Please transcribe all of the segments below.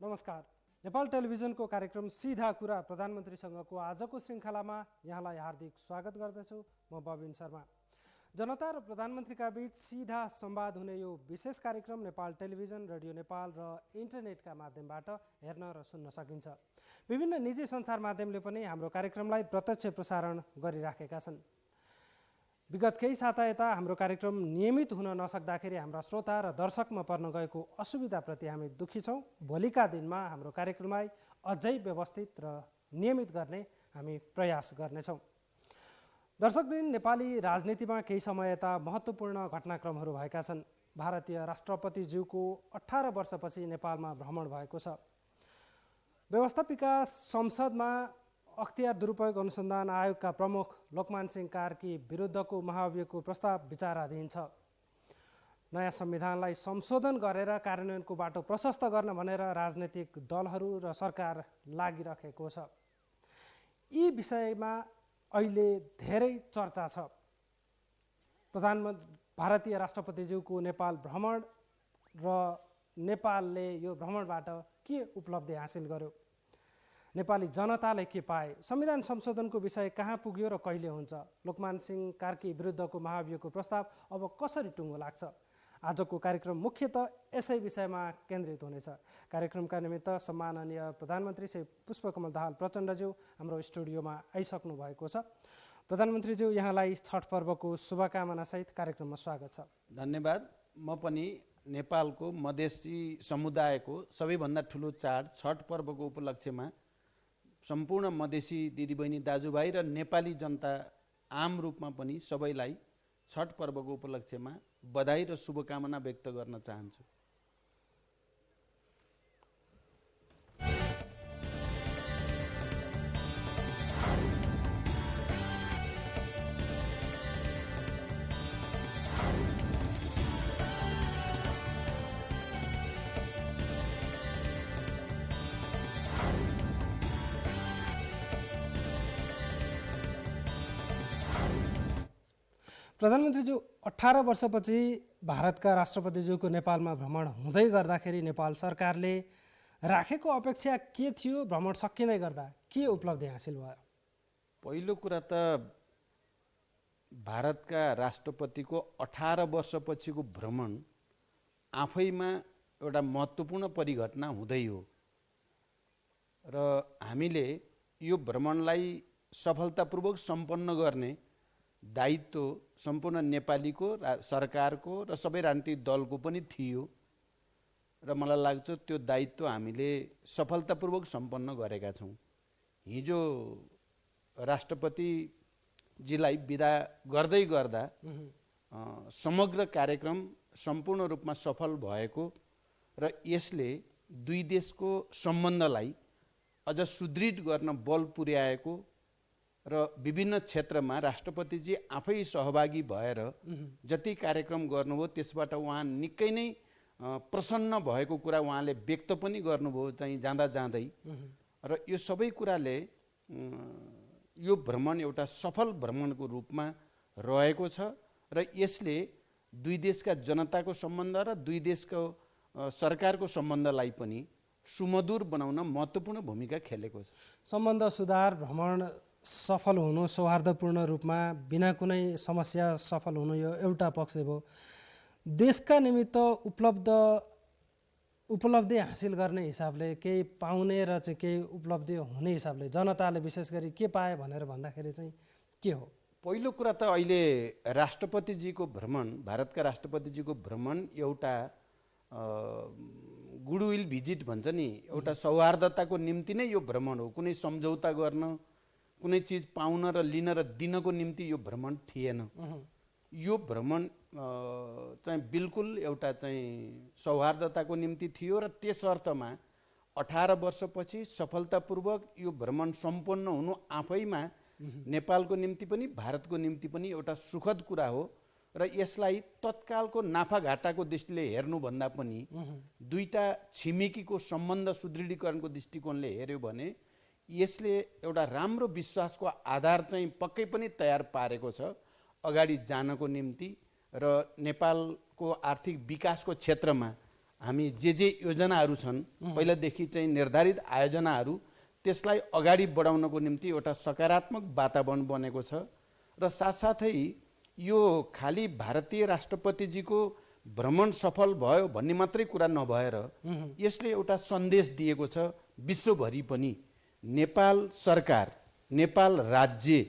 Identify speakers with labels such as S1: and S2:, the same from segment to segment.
S1: नमस्कार। नेपाल टेलिभिजनको कार्यक्रम सीधा कुरा प्रधानमन्त्रीसँगको आजको श्रृङ्खलामा यहाँलाई हार्दिक स्वागत गर्दछु। म बबिन शर्मा। जनता र प्रधानमन्त्रीका बीच सीधा संवाद हुने यो विशेष कार्यक्रम नेपाल टेलिभिजन, रेडियो नेपाल र इन्टरनेटका माध्यमबाट हेर्न र सुन्न सकिन्छ। विभिन्न निजी सञ्चार माध्यमले पनि हाम्रो कार्यक्रमलाई प्रत्यक्ष प्रसारण गरिराखेका छन्। विगत केही साता यता हाम्रो कार्यक्रम नियमित हुन नसक्दाखेरि हाम्रा श्रोता र दर्शकमा पर्न गएको असुविधाप्रति हामी दुःखी छौँ। भोलिका दिनमा हाम्रो कार्यक्रमलाई अझै व्यवस्थित र नियमित गर्ने हामी प्रयास गर्नेछौँ। दर्शकवृन्द, नेपाली राजनीतिमा केही समय यता महत्त्वपूर्ण घटनाक्रमहरू भएका छन्। भारतीय राष्ट्रपतिज्यूको 18 वर्षपछि नेपालमा भ्रमण भएको छ। व्यवस्थापिका संसदमा अख्तियार दुरुपयोग अनुसन्धान आयोगका प्रमुख लोकमान सिंह कार्की विरुद्धको महाभियोगको प्रस्ताव विचाराधीन छ। नयाँ संविधानलाई संशोधन गरेर कार्यान्वयनको बाटो प्रशस्त गर्न भनेर राजनैतिक दलहरू र सरकार लागिरहेको छ। यी विषयमा अहिले धेरै चर्चा छ। भारतीय राष्ट्रपतिज्यूको नेपाल भ्रमण र नेपालले यो भ्रमणबाट के उपलब्धि हासिल गर्यो, नेपाली जनताले के पाए, संविधान संशोधनको विषय कहाँ पुग्यो र कहिले हुन्छ, लोकमान सिंह कार्की विरुद्धको महाभियोगको प्रस्ताव अब कसरी टुङ्गो लाग्छ। आजको कार्यक्रम मुख्यतः यसै विषयमा केन्द्रित हुनेछ। कार्यक्रमका निमित्त सम्माननीय प्रधानमन्त्री श्री पुष्पकमल दाहाल प्रचण्डज्यू हाम्रो स्टुडियोमा आइसक्नु भएको छ। प्रधानमन्त्रीज्यू, यहाँलाई छठ पर्वको शुभकामनासहित कार्यक्रममा स्वागत छ।
S2: धन्यवाद। म पनि नेपालको मधेसी समुदायको सबैभन्दा ठुलो चाड छठ पर्वको उपलक्ष्यमा सम्पूर्ण मधेसी दिदीबहिनी दाजुभाइ र नेपाली जनता आम रूपमा पनि सबैलाई छठ पर्वको उपलक्ष्यमा बधाई र शुभकामना व्यक्त गर्न चाहन्छु।
S1: प्रधानमन्त्रीज्यू, 18 वर्षपछि भारतका राष्ट्रपतिज्यूको नेपालमा भ्रमण हुँदै गर्दाखेरि नेपाल सरकारले राखेको अपेक्षा के थियो? भ्रमण सकिँदै गर्दा के उपलब्धि हासिल भयो?
S2: पहिलो कुरा त भारतका राष्ट्रपतिको 18 वर्षपछिको भ्रमण आफैमा एउटा महत्त्वपूर्ण परिघटना हुँदै हो र हामीले यो भ्रमणलाई सफलतापूर्वक सम्पन्न गर्ने दायित्व सम्पूर्ण नेपालीको, सरकारको र सबै राजनीतिक दलको पनि थियो र मलाई लाग्छ त्यो दायित्व हामीले सफलतापूर्वक सम्पन्न गरेका छौँ। हिजो राष्ट्रपतिजीलाई बिदा गर्दै गर्दा समग्र कार्यक्रम सम्पूर्ण रूपमा सफल भएको र यसले दुई देशको सम्बन्धलाई अझ सुदृढ गर्न बल पुर्याएको र विभिन्न क्षेत्रमा राष्ट्रपतिजी आफै सहभागी भएर जति कार्यक्रम गर्नुभयो त्यसबाट उहाँ निकै नै प्रसन्न भएको कुरा उहाँले व्यक्त पनि गर्नुभयो चाहिँ जाँदा जाँदै। र यो सबै कुराले यो भ्रमण एउटा सफल भ्रमणको रूपमा रहेको छ र यसले दुई देशका जनताको सम्बन्ध र दुई देशको सरकारको सम्बन्धलाई पनि सुमधुर बनाउन महत्त्वपूर्ण भूमिका खेलेको छ।
S1: सम्बन्ध सुधार, भ्रमण सफल हुनु, सौहार्दपूर्ण रूपमा बिना कुनै समस्या सफल हुनु यो एउटा पक्ष भयो। देशका निमित्त उपलब्धि हासिल गर्ने हिसाबले केही पाउने र चाहिँ केही उपलब्धि हुने हिसाबले जनताले विशेष गरी के पाए भनेर भन्दाखेरि चाहिँ के हो?
S2: पहिलो कुरा त अहिले राष्ट्रपतिजीको भ्रमण, भारतका राष्ट्रपतिजीको भ्रमण एउटा गुडविल भिजिट भन्छ नि, एउटा सौहार्दताको निम्ति नै यो भ्रमण हो। कुनै सम्झौता गर्न, कुनै चिज पाउन र लिन र दिनको निम्ति यो भ्रमण थिएन। यो भ्रमण चाहिँ बिल्कुल एउटा चाहिँ सौहार्दताको निम्ति थियो र त्यस अर्थमा 18 वर्षपछि सफलतापूर्वक यो भ्रमण सम्पन्न हुनु आफैमा नेपालको निम्ति पनि भारतको निम्ति पनि एउटा सुखद कुरा हो र यसलाई तत्कालको नाफाघाटाको दृष्टिले हेर्नुभन्दा पनि दुईटा छिमेकीको सम्बन्ध सुदृढीकरणको दृष्टिकोणले हेर्यो भने यसले एउटा राम्रो विश्वासको आधार चाहिँ पक्कै पनि तयार पारेको छ अगाडि जानको निम्ति र नेपालको आर्थिक विकासको क्षेत्रमा हामी जे योजनाहरू छन् पहिलादेखि चाहिँ निर्धारित आयोजनाहरू त्यसलाई अगाडि बढाउनको निम्ति एउटा सकारात्मक वातावरण बनेको छ र साथसाथै यो खाली भारतीय राष्ट्रपतिजीको भ्रमण सफल भयो भन्ने मात्रै कुरा नभएर यसले एउटा सन्देश दिएको छ विश्वभरि पनि नेपाल सरकार नेपाल राज्य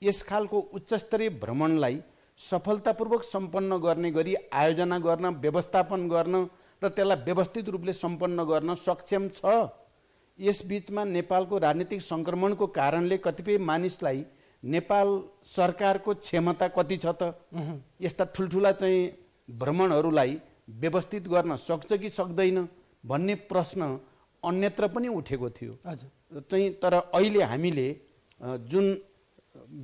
S2: यस खालको उच्चस्तरीय भ्रमणलाई सफलतापूर्वक सम्पन्न गर्ने गरी आयोजना गर्न व्यवस्थापन गर्न र त्यसलाई व्यवस्थित रूपले सम्पन्न गर्न सक्षम छ। यस बीचमा नेपालको राजनीतिक सङ्क्रमणको कारणले कतिपय मानिसलाई नेपाल सरकारको क्षमता कति छ त यस्ता ठुल्ठुला चाहिँ भ्रमणहरूलाई व्यवस्थित गर्न सक्छ कि सक्दैन भन्ने प्रश्न अन्यत्र पनि उठेको थियो। चाहिँ तर अहिले हामीले जुन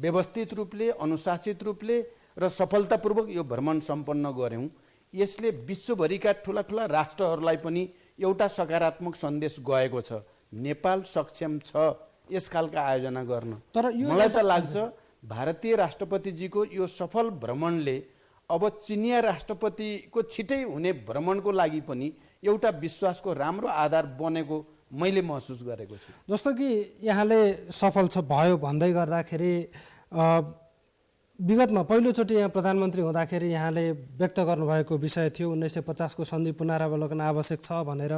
S2: व्यवस्थित रूपले अनुशासित रूपले र सफलतापूर्वक यो भ्रमण सम्पन्न गर्यौं यसले विश्वभरिका ठुला ठुला राष्ट्रहरूलाई पनि एउटा सकारात्मक सन्देश गएको छ नेपाल सक्षम छ यस खालका आयोजना गर्न। तर मलाई त लाग्छ भारतीय राष्ट्रपतिजीको यो सफल भ्रमणले अब चिनिया राष्ट्रपतिको छिटै हुने भ्रमणको लागि पनि एउटा विश्वासको राम्रो आधार बनेको मैले महसुस गरेको छु।
S1: जस्तो कि यहाँले सफल छ भयो भन्दै गर्दाखेरि विगतमा पहिलोचोटि यहाँ प्रधानमन्त्री हुँदाखेरि यहाँले व्यक्त गर्नुभएको विषय थियो 1950 को सन्धि पुनरावलोकन आवश्यक छ भनेर।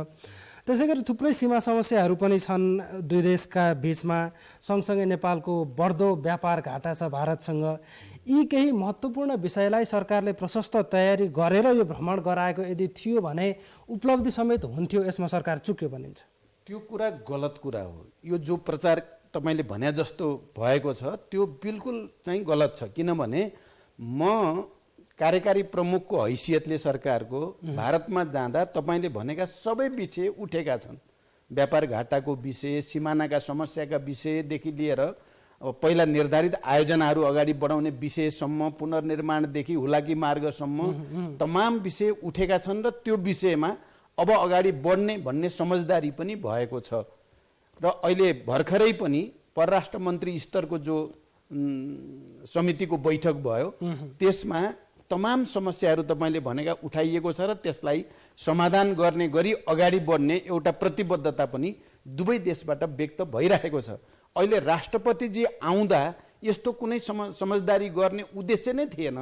S1: त्यसै गरी थुप्रै सीमा समस्याहरू पनि छन् दुई देशका बीचमा, सँगसँगै नेपालको बढ्दो व्यापार घाटा छ भारतसँग। यी केही महत्त्वपूर्ण विषयलाई सरकारले प्रशस्त तयारी गरेर यो भ्रमण गराएको यदि थियो भने उपलब्धि समेत हुन्थ्यो, यसमा सरकार चुक्यो भनिन्छ।
S2: त्यो कुरा गलत कुरा हो। यो जो प्रचार तपाईले भने जस्तो भएको छ त्यो बिल्कुल चाहिँ गलत छ। किनभने म कार्यकारी प्रमुखको हैसियतले सरकारको भारतमा जाँदा तपाईले भनेका सबै विषय उठेका छन्। व्यापार घाटाको विषय, सिमानाका समस्याका विषयदेखि लिएर पहिला निर्धारित आयोजनाहरू अगाडि बढाउने विषयसम्म, पुनर्निर्माणदेखि हुलाकी मार्गसम्म तमाम विषय उठेका छन् र त्यो विषयमा अब अगाडि बढ्ने भन्ने समझदारी पनि भएको छ। र अहिले भर्खरै पनि परराष्ट्र मन्त्री स्तरको जो समितिको बैठक भयो त्यसमा तमाम समस्याहरू तपाईले भनेका उठाइएको छ र त्यसलाई समाधान गर्ने गरी अगाडि बढ्ने एउटा प्रतिबद्धता पनि दुवै देशबाट व्यक्त भइरहेको छ। अहिले राष्ट्रपतिजी आउँदा यस्तो कुनै समझदारी गर्ने उद्देश्य नै थिएन।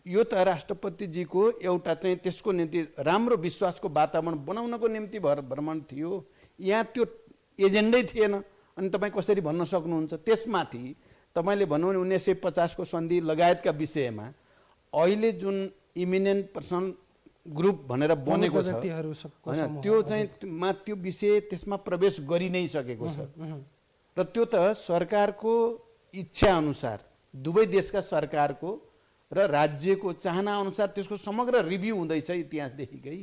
S2: यो त राष्ट्रपतिजीको एउटा चाहिँ त्यसको निम्ति राम्रो विश्वासको वातावरण बनाउनको निम्ति भ्रमण थियो। यहाँ त्यो एजेन्डै थिएन। अनि तपाईँ कसरी भन्न सक्नुहुन्छ? त्यसमाथि तपाईले भन्नु 1950 को सन्धि लगायतका विषयमा अहिले जुन इमिनेन्ट पर्सन ग्रुप भनेर बनेको छ हैन, त्यो चाहिँ त्यो विषय त्यसमा प्रवेश गरि नै सकेको छ। र त्यो त सरकारको इच्छा अनुसार दुवै देशका सरकारको र राज्यको चाहना अनुसार त्यसको समग्र रिभ्यू हुँदैछ इतिहासदेखिकै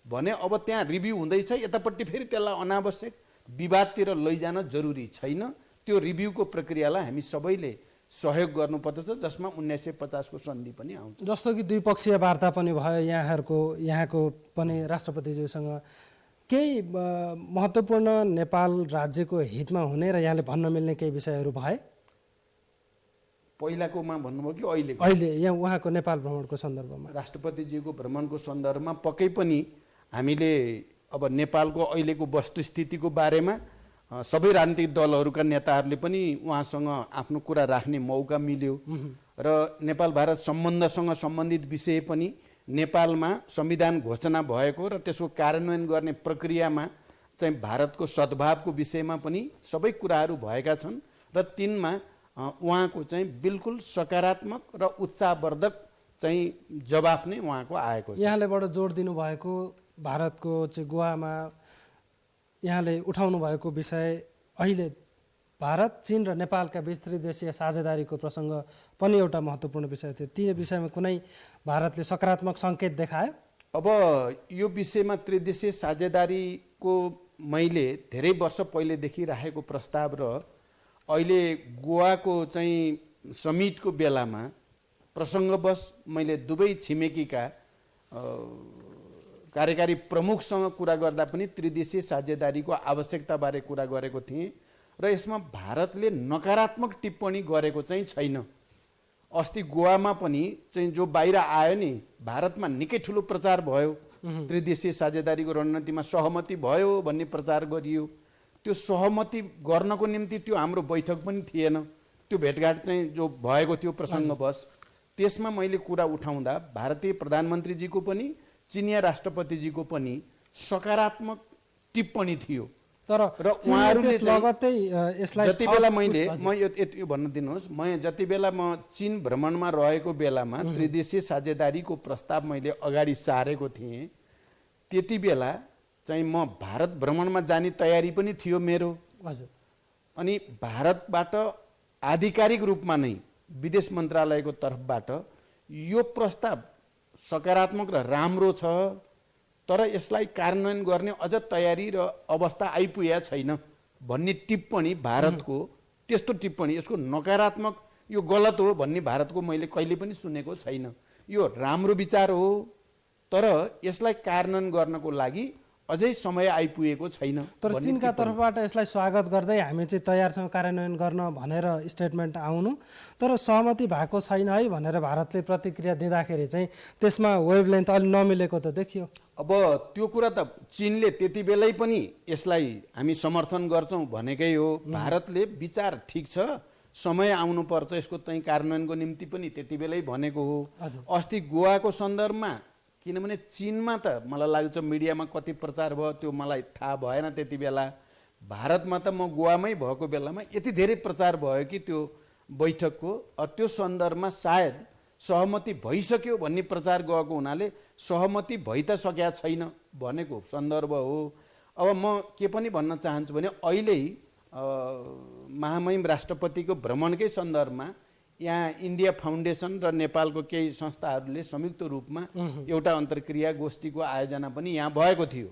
S2: भने अब त्यहाँ रिभ्यू हुँदैछ। यतापट्टि फेरि त्यसलाई अनावश्यक विवादतिर लैजान जरुरी छैन। त्यो रिभ्यूको प्रक्रियालाई हामी सबैले सहयोग गर्नुपर्दछ जसमा 1950 को सन्धि पनि आउँछ।
S1: जस्तो कि द्विपक्षीय वार्ता पनि भयो यहाँको पनि राष्ट्रपतिज्यूसँग। केही महत्त्वपूर्ण नेपाल राज्यको हितमा हुने र यहाँले भन्न मिल्ने केही विषयहरू भए?
S2: पहिलाकोमा भन्नुभयो कि अहिले?
S1: अहिले यहाँ उहाँको नेपाल भ्रमणको सन्दर्भमा।
S2: राष्ट्रपतिजीको भ्रमणको सन्दर्भमा पक्कै पनि हामीले अब नेपालको अहिलेको वस्तुस्थितिको बारेमा सबै राजनीतिक दलहरूका नेताहरूले पनि उहाँसँग आफ्नो कुरा राख्ने मौका मिल्यो र नेपाल भारत सम्बन्धसँग सम्बन्धित विषय पनि नेपालमा संविधान घोषणा भएको र त्यसको कार्यान्वयन गर्ने प्रक्रियामा चाहिँ भारतको सद्भावको विषयमा पनि सबै कुराहरू भएका छन् र तिनमा उहाँको चाहिँ बिल्कुल सकारात्मक र उत्साहवर्धक चाहिँ जवाफ नै उहाँको आएको छ।
S1: यहाँले बडो जोड दिनुभएको भारतको चाहिँ गोवामा यहाँले उठाउनु भएको विषय अहिले भारत, चीन र नेपालका बीच त्रिदेशीय साझेदारीको प्रसङ्ग पनि एउटा महत्त्वपूर्ण विषय थियो। ती विषयमा कुनै भारतले सकारात्मक सङ्केत देखायो?
S2: अब यो विषयमा त्रिदेशीय साझेदारीको मैले धेरै वर्ष पहिलेदेखि राखेको प्रस्ताव र अहिले गोवाको चाहिँ समिटको बेलामा प्रसङ्गवश मैले दुवै छिमेकीका कार्यकारी प्रमुखसँग कुरा गर्दा पनि त्रिदेशीय साझेदारीको आवश्यकताबारे कुरा गरेको थिएँ र यसमा भारतले नकारात्मक टिप्पणी गरेको चाहिँ छैन। अस्ति गोवामा पनि चाहिँ जो बाहिर आयो नि, भारतमा निकै ठुलो प्रचार भयो त्रिदेशीय साझेदारीको रणनीतिमा सहमति भयो भन्ने प्रचार गरियो। त्यो सहमति गर्नको निम्ति त्यो हाम्रो बैठक पनि थिएन, त्यो भेटघाट चाहिँ जो भएको थियो प्रसङ्गवश, त्यसमा मैले कुरा उठाउँदा भारतीय प्रधानमन्त्रीजीको पनि चिनिया राष्ट्रपतिजीको पनि सकारात्मक टिप्पणी थियो।
S1: तर
S2: उहाँहरूले
S1: लगत्तै यसलाई
S2: जति बेला म यो भन्न दिनुहोस्, म जति बेला म चीन भ्रमणमा रहेको बेलामा त्रिदेशीय साझेदारीको प्रस्ताव मैले अगाडि सारेको थिएँ, त्यति बेला चाहिँ म भारत भ्रमणमा जाने तयारी पनि थियो मेरो।
S1: हजुर।
S2: अनि भारतबाट आधिकारिक रूपमा नै विदेश मन्त्रालयको तर्फबाट यो प्रस्ताव सकारात्मक र राम्रो छ, तर यसलाई कार्यान्वयन गर्ने अझ तयारी र अवस्था आइपुगेको छैन भन्ने टिप्पणी भारतको, त्यस्तो टिप्पणी यसको नकारात्मक यो गलत हो भन्ने भारतको मैले कहिले पनि सुनेको छैन। यो राम्रो विचार हो, तर यसलाई कार्यान्वयन गर्नको लागि अझै समय आइपुगेको छैन।
S1: तर चीनका तर्फबाट यसलाई स्वागत गर्दै हामी चाहिँ तयार छौँ कार्यान्वयन गर्न भनेर स्टेटमेन्ट आउनु, तर सहमति भएको छैन है भनेर भारतले प्रतिक्रिया दिँदाखेरि चाहिँ त्यसमा वेभलेन्थ अलि नमिलेको त देखियो।
S2: अब त्यो कुरा त चीनले त्यति बेलै पनि यसलाई हामी समर्थन गर्छौँ भनेकै हो। भारतले विचार ठिक छ, समय आउनुपर्छ यसको चाहिँ कार्यान्वयनको निम्ति पनि त्यति बेलै भनेको हो। अस्ति गोवाको सन्दर्भमा, किनभने चीनमा त मलाई लाग्छ मिडियामा कति प्रचार भयो त्यो मलाई थाहा भएन त्यति बेला, भारतमा त म गोवामै भएको बेलामा यति धेरै प्रचार भयो कि त्यो बैठकको, त्यो सन्दर्भमा सायद सहमति भइसक्यो भन्ने प्रचार गएको हुनाले सहमति भइ त सकेका छैन भनेको सन्दर्भ हो। अब म के पनि भन्न चाहन्छु भने अहिले महामहिम राष्ट्रपतिको भ्रमणकै सन्दर्भमा यहाँ इन्डिया फाउन्डेसन र नेपालको केही संस्थाहरूले संयुक्त रूपमा एउटा अन्तर्क्रिया गोष्ठीको आयोजना पनि यहाँ भएको थियो।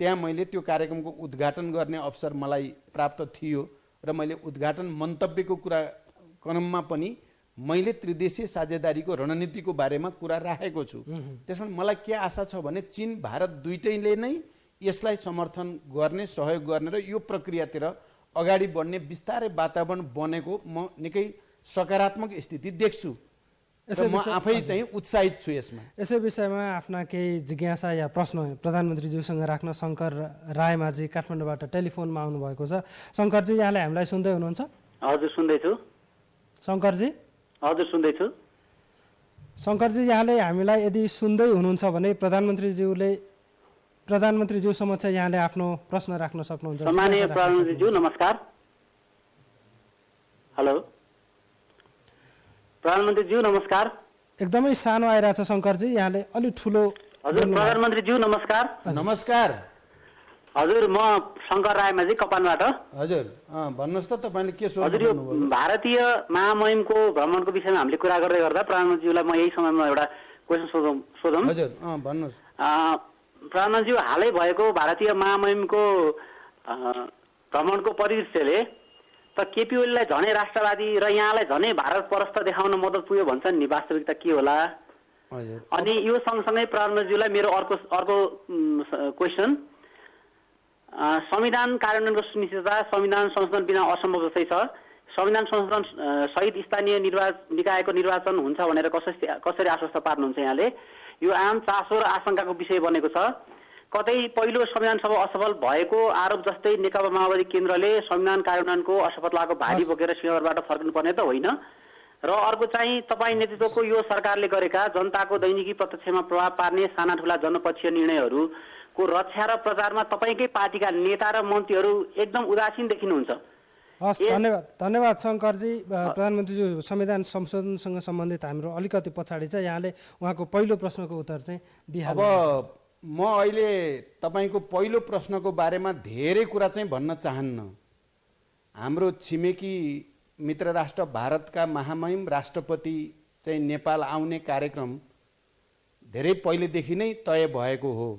S2: त्यहाँ मैले त्यो कार्यक्रमको उद्घाटन गर्ने अवसर मलाई प्राप्त थियो र मैले उद्घाटन मन्तव्यको कुरा क्रममा पनि मैले त्रिदेशीय साझेदारीको रणनीतिको बारेमा कुरा राखेको छु। त्यसमा मलाई के आशा छ भने चीन भारत दुईटैले नै यसलाई समर्थन गर्ने, सहयोग गर्ने र यो प्रक्रियातिर अगाडि बढ्ने बिस्तारै वातावरण बनेको म निकै सकारात्मक स्थिति देख्छु र म आफै चाहिँ उत्साहित छु यसमा।
S1: यसै विषयमा आफ्ना केही जिज्ञासा या प्रश्न प्रधानमन्त्रीज्यूसँग राख्न शङ्कर रायमाझी काठमाडौँबाट टेलिफोनमा आउनुभएको छ। शङ्करजी, यहाँले हामीलाई सुन्दै हुनुहुन्छ?
S3: हजुर, सुन्दैछु।
S1: शङ्करजी?
S3: हजुर, सुन्दैछु।
S1: शङ्करजी, यहाँले हामीलाई यदि सुन्दै हुनुहुन्छ भने प्रधानमन्त्रीज्यू समक्ष यहाँले आफ्नो प्रश्न राख्न सक्नुहुन्छ।
S3: सम्माननीय प्रधानमन्त्रीज्यू नमस्कार। हेलो प्रधानमन्त्रीज्यू नमस्कार।
S1: एकदमै सानो आइरहेछ शङ्करजी, यहाँले अलि ठुलो।
S3: हजुर प्रधानमन्त्रीज्यू नमस्कार।
S2: नमस्कार।
S3: हजुर, म शङ्कर रायमाझी कपानबाट।
S2: हजुर भन्नुहोस् त तपाईँले के सोध्नु?
S3: हजुर, यो भारतीय महामहिमको भ्रमणको विषयमा हामीले कुरा गर्दै गर्दा प्रधानमन्त्रीज्यूलाई म यही समयमा एउटा क्वेसन सोधौँ।
S2: हजुर भन्नुहोस्।
S3: प्रधानमन्त्रीज्यू, हालै भएको भारतीय महामहिमको भ्रमणको परिदृश्यले त केपी ओलीलाई झनै राष्ट्रवादी र यहाँलाई झनै भारत परस्त देखाउन मद्दत पुग्यो भन्छन् नि, वास्तविकता के होला? अनि यो सँगसँगै प्रधानमन्त्रीज्यूलाई मेरो अर्को क्वेसन, संविधान कार्यान्वयनको सुनिश्चितता संविधान संशोधन बिना असम्भव जस्तै छ। संविधान संशोधन सहित स्थानीय निकायको निर्वाचन हुन्छ भनेर कसरी आश्वस्त पार्नुहुन्छ यहाँले? यो आम चासो र आशंकाको विषय बनेको छ। कतै पहिलो संविधान सभा असफल भएको आरोप जस्तै नेकपा माओवादी केन्द्रले संविधान कार्यान्वयनको असफलताको भारी बोकेर सिंहदरबारबाट फर्किनुपर्ने त होइन? र अर्को चाहिँ तपाईँ नेतृत्वको यो सरकारले गरेका जनताको दैनिकी प्रत्यक्षमा प्रभाव पार्ने साना ठुला जनपक्षीय निर्णयहरूको रक्षा र प्रचारमा तपाईँकै पार्टीका नेता र मन्त्रीहरू एकदम उदासीन देखिनुहुन्छ।
S1: हस्, धन्यवाद शङ्करजी। प्रधानमन्त्रीज्यू, संविधान संशोधनसँग सम्बन्धित हाम्रो अलिकति पछाडि छ, यहाँले उहाँको पहिलो प्रश्नको उत्तर चाहिँ दिइहाल्नु।
S2: अब म अहिले तपाईँको पहिलो प्रश्नको बारेमा धेरै कुरा चाहिँ भन्न चाहन्न। हाम्रो छिमेकी मित्र राष्ट्र भारतका महामहिम राष्ट्रपति चाहिँ नेपाल आउने कार्यक्रम धेरै पहिलेदेखि नै तय भएको हो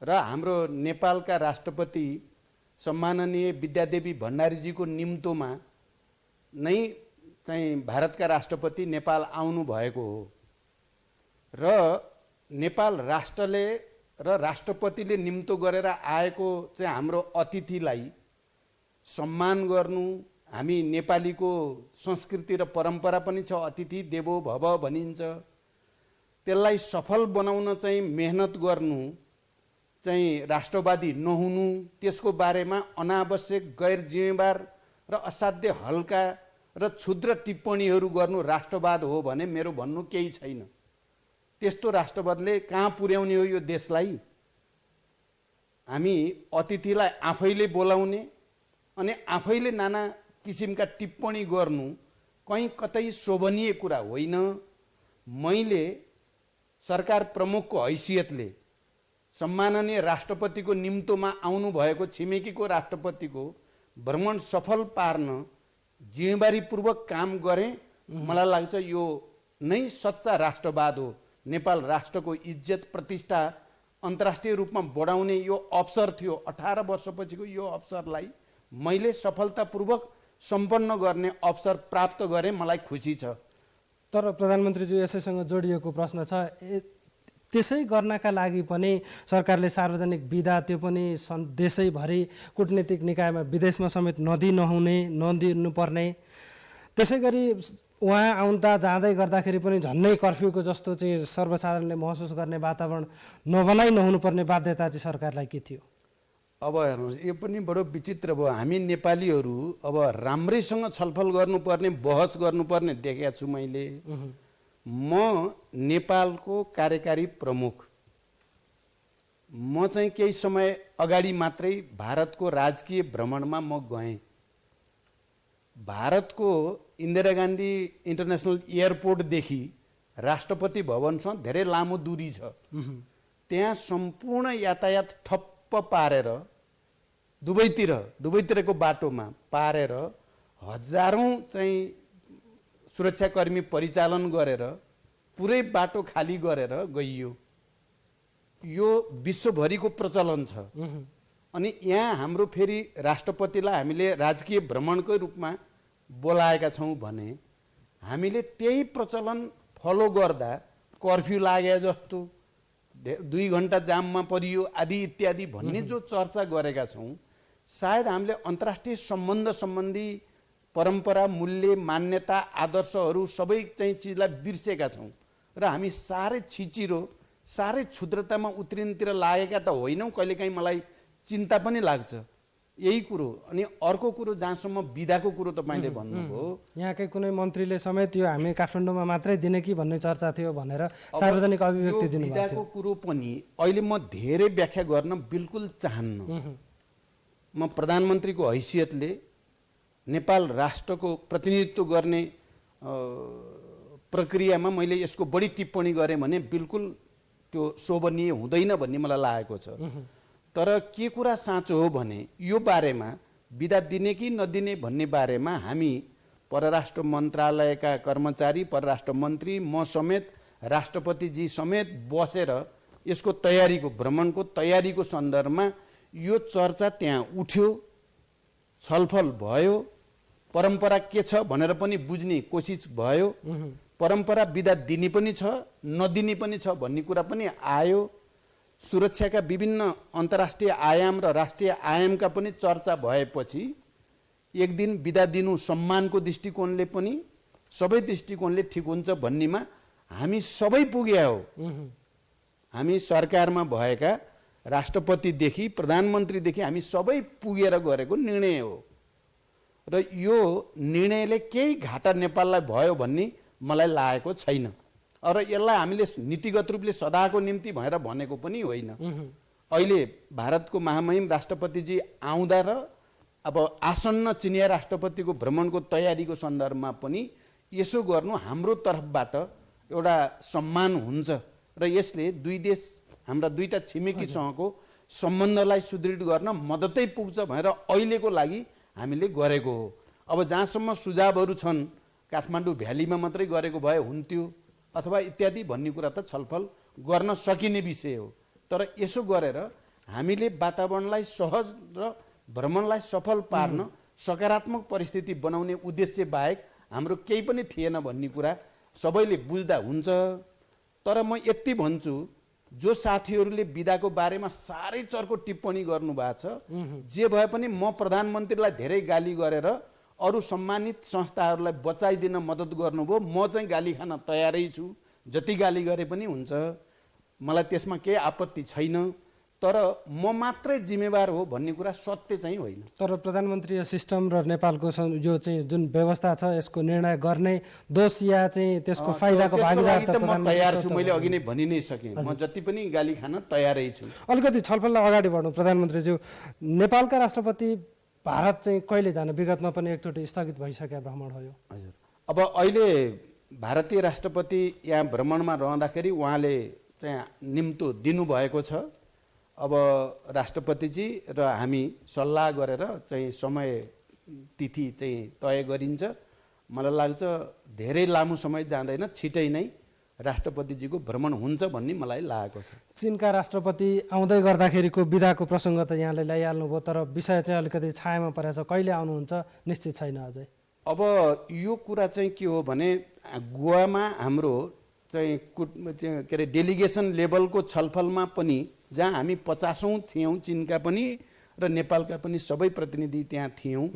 S2: र हाम्रो नेपालका राष्ट्रपति सम्माननीय विद्यादेवी भण्डारीजीको निम्तोमा नै चाहिँ भारतका राष्ट्रपति नेपाल आउनु भएको हो र नेपाल राष्ट्रले र राष्ट्रपतिले निम्तो गरेर आएको चाहिँ हाम्रो अतिथिलाई सम्मान गर्नु, हामी नेपालीको संस्कृति र परम्परा पनि छ, अतिथि देवो भव भनिन्छ, त्यसलाई सफल बनाउन चाहिँ मेहनत गर्नु चाहिँ राष्ट्रवादी नहुनु, त्यसको बारेमा अनावश्यक गैर जिम्मेवार र असाध्य हल्का र क्षुद्र टिप्पणीहरू गर्नु राष्ट्रवाद हो भने मेरो भन्नु केही छैन। त्यस्तो राष्ट्रवादले कहाँ पुर्याउने हो यो देशलाई? हामी अतिथिलाई आफैले बोलाउने अनि आफैले नाना किसिमका टिप्पणी गर्नु कहीँ कतै शोभनीय कुरा होइन। मैले सरकार प्रमुखको हैसियतले सम्माननीय राष्ट्रपतिको निम्तोमा आउनु भएको छिमेकीको राष्ट्रपतिको भ्रमण सफल पार्न जिम्मेवारीपूर्वक काम गरेँ। मलाई लाग्छ यो नै सच्चा राष्ट्रवाद हो। नेपाल राष्ट्रको इज्जत प्रतिष्ठा अन्तर्राष्ट्रिय रूपमा बढाउने यो अवसर थियो। 18 वर्षपछिको यो अवसरलाई मैले सफलतापूर्वक सम्पन्न गर्ने अवसर प्राप्त गरेँ। मलाई खुसी छ।
S1: तर प्रधानमन्त्रीज्यू यसैसँग जोडिएको प्रश्न छ, त्यसै गर्नका लागि पनि सरकारले सार्वजनिक बिदा त्यो पनि देशैभरि कूटनीतिक निकायमा विदेशमा समेत नदिनुपर्ने, त्यसै गरी उहाँ आउँदा जाँदै गर्दाखेरि पनि झन्नै कर्फ्यूको जस्तो चाहिँ सर्वसाधारणले महसुस गर्ने वातावरण नबनाइ नहुनुपर्ने बाध्यता चाहिँ सरकारलाई के थियो?
S2: अब हेर्नुहोस्, यो पनि बडो विचित्र भयो। हामी नेपालीहरू अब राम्रैसँग छलफल गर्नुपर्ने, बहस गर्नुपर्ने देखेको छु मैले। म नेपालको कार्यकारी प्रमुख, म चाहिँ केही समय अगाडि मात्रै भारतको राजकीय भ्रमणमा म गएँ। भारतको इन्दिरा गान्धी इन्टरनेसनल एयरपोर्टदेखि राष्ट्रपति भवनसम्म धेरै लामो दूरी छ। त्यहाँ सम्पूर्ण यातायात ठप्प पारेर दुवैतिरको बाटोमा पारेर हजारौं चाहिँ सुरक्षाकर्मी परिचालन गरेर पुरै बाटो खाली गरेर गइयो। यो विश्वभरिको प्रचलन छ। अनि यहाँ हाम्रो फेरि राष्ट्रपतिलाई हामीले राजकीय भ्रमणकै रूपमा बोलाएका छौँ भने हामीले त्यही प्रचलन फलो गर्दा कर्फ्यू लागे जस्तो 2 घण्टा जाममा परियो आदि इत्यादि भन्ने जो चर्चा गरेका छौँ, सायद हामीले अन्तर्राष्ट्रिय सम्बन्ध सम्बन्धी परम्परा, मूल्य, मान्यता, आदर्शहरू सबै चाहिँ चिजलाई बिर्सेका छौँ र हामी साह्रै छिचिरो, साह्रै क्षुद्रतामा उत्रिनतिर लागेका त होइनौँ। कहिलेकाहीँ मलाई चिन्ता पनि लाग्छ यही कुरो। अनि अर्को कुरो, जहाँसम्म बिदाको कुरो तपाईँले भन्नुभयो,
S1: यहाँकै कुनै मन्त्रीले समेत यो हामी काठमाडौँमा मात्रै दिने कि भन्ने चर्चा थियो भनेर सार्वजनिक अभिव्यक्ति दिनुभएको थियो।
S2: बिदाको कुरो पनि अहिले म धेरै व्याख्या गर्न बिल्कुल चाहन्न। म प्रधानमन्त्रीको हैसियतले नेपाल राष्ट्रको प्रतिनिधित्व गर्ने प्रक्रियामा मैले यसको बढी टिप्पणी गरेँ भने बिल्कुल त्यो शोभनीय हुँदैन भन्ने मलाई लागेको छ। तर के कुरा साँचो हो भने यो बारेमा बिदा दिने कि नदिने भन्ने बारेमा हामी परराष्ट्र मन्त्रालयका कर्मचारी, परराष्ट्र मन्त्री, म समेत, राष्ट्रपतिजी समेत बसेर यसको तयारीको, भ्रमणको तयारीको सन्दर्भमा यो चर्चा त्यहाँ उठ्यो, छलफल भयो, परम्परा के छ भनेर पनि बुझ्ने कोसिस भयो। परम्परा बिदा दिने पनि छ, नदिने पनि छ भन्ने कुरा पनि आयो। सुरक्षाका विभिन्न अन्तर्राष्ट्रिय आयाम र राष्ट्रिय आयामका पनि चर्चा भएपछि एक दिन बिदा दिनु सम्मानको दृष्टिकोणले पनि, सबै दृष्टिकोणले ठिक हुन्छ भन्नेमा हामी सबै पुगे हो। हामी सरकारमा भएका राष्ट्रपतिदेखि प्रधानमन्त्रीदेखि हामी सबै पुगेर गरेको निर्णय हो र यो निर्णयले केही घाटा नेपाललाई भयो भन्ने मलाई लागेको छैन। र यसलाई हामीले नीतिगत रूपले सदाको निम्ति भएर भनेको पनि होइन। अहिले भारतको महामहिम राष्ट्रपतिजी आउँदा र अब आसन्न चिनिया राष्ट्रपतिको भ्रमणको तयारीको सन्दर्भमा पनि यसो गर्नु हाम्रो तर्फबाट एउटा सम्मान हुन्छ र यसले दुई देश, हाम्रा दुईटा छिमेकीसँगको सम्बन्धलाई सुदृढ गर्न मद्दतै पुग्छ भनेर अहिलेको लागि हामीले गरेको हो। अब जहाँसम्म सुझावहरू छन्, काठमाडौँ भ्यालीमा मात्रै गरेको भए हुन्थ्यो अथवा इत्यादि भन्ने कुरा त छलफल गर्न सकिने विषय हो। तर यसो गरेर हामीले वातावरणलाई सहज र भ्रमणलाई सफल पार्न सकारात्मक परिस्थिति बनाउने उद्देश्य बाहेक हाम्रो केही पनि थिएन भन्ने कुरा सबैले बुझ्दा हुन्छ। तर म यति भन्छु, जो साथीहरूले बिदाको बारेमा साह्रै चर्को टिप्पणी गर्नुभएको छ, जे भए पनि म प्रधानमन्त्रीलाई धेरै गाली गरेर अरू सम्मानित संस्थाहरूलाई बचाइदिन मद्दत गर्नुभयो। म चाहिँ गाली खान तयारै छु, जति गाली गरे पनि हुन्छ, मलाई त्यसमा केही आपत्ति छैन। तर म मात्रै जिम्मेवार हो भन्ने कुरा सत्य चाहिँ होइन।
S1: तर प्रधानमन्त्री सिस्टम र नेपालको यो चाहिँ जुन व्यवस्था छ यसको निर्णय गर्ने दोष या चाहिँ त्यसको फाइदाको भागीदार त
S2: म तयार छु, मैले अघि नै भनि नै सकेँ, म जति पनि गाली खान तयारै छु।
S1: अलिकति छलफललाई अगाडि बढ्नु प्रधानमन्त्रीज्यू, नेपालका राष्ट्रपति भारत चाहिँ कहिले जाने? विगतमा पनि एकचोटि स्थगित भइसकेको भ्रमण हो यो।
S2: हजुर, अब अहिले भारतीय राष्ट्रपति यहाँ भ्रमणमा रहँदाखेरि उहाँले चाहिँ निम्तो दिनुभएको छ। अब राष्ट्रपतिजी र हामी सल्लाह गरेर चाहिँ समय तिथि चाहिँ तय गरिन्छ। मलाई लाग्छ धेरै लामो समय जाँदैन, छिटै नै राष्ट्रपतिजीको भ्रमण हुन्छ भन्ने मलाई लागेको छ।
S1: चीनका राष्ट्रपति आउँदै गर्दाखेरिको बिदाको प्रसङ्ग त यहाँले ल्याइहाल्नुभयो, तर विषय चाहिँ अलिकति छायामा परेको छ, कहिले आउनुहुन्छ निश्चित छैन अझै।
S2: अब यो कुरा चाहिँ के हो भने गोवामा हाम्रो चाहिँ के अरे डेलिगेसन लेभलको छलफलमा पनि जहाँ हामी 50औं थियौँ, चीनका पनि र नेपालका पनि सबै प्रतिनिधि त्यहाँ थियौँ।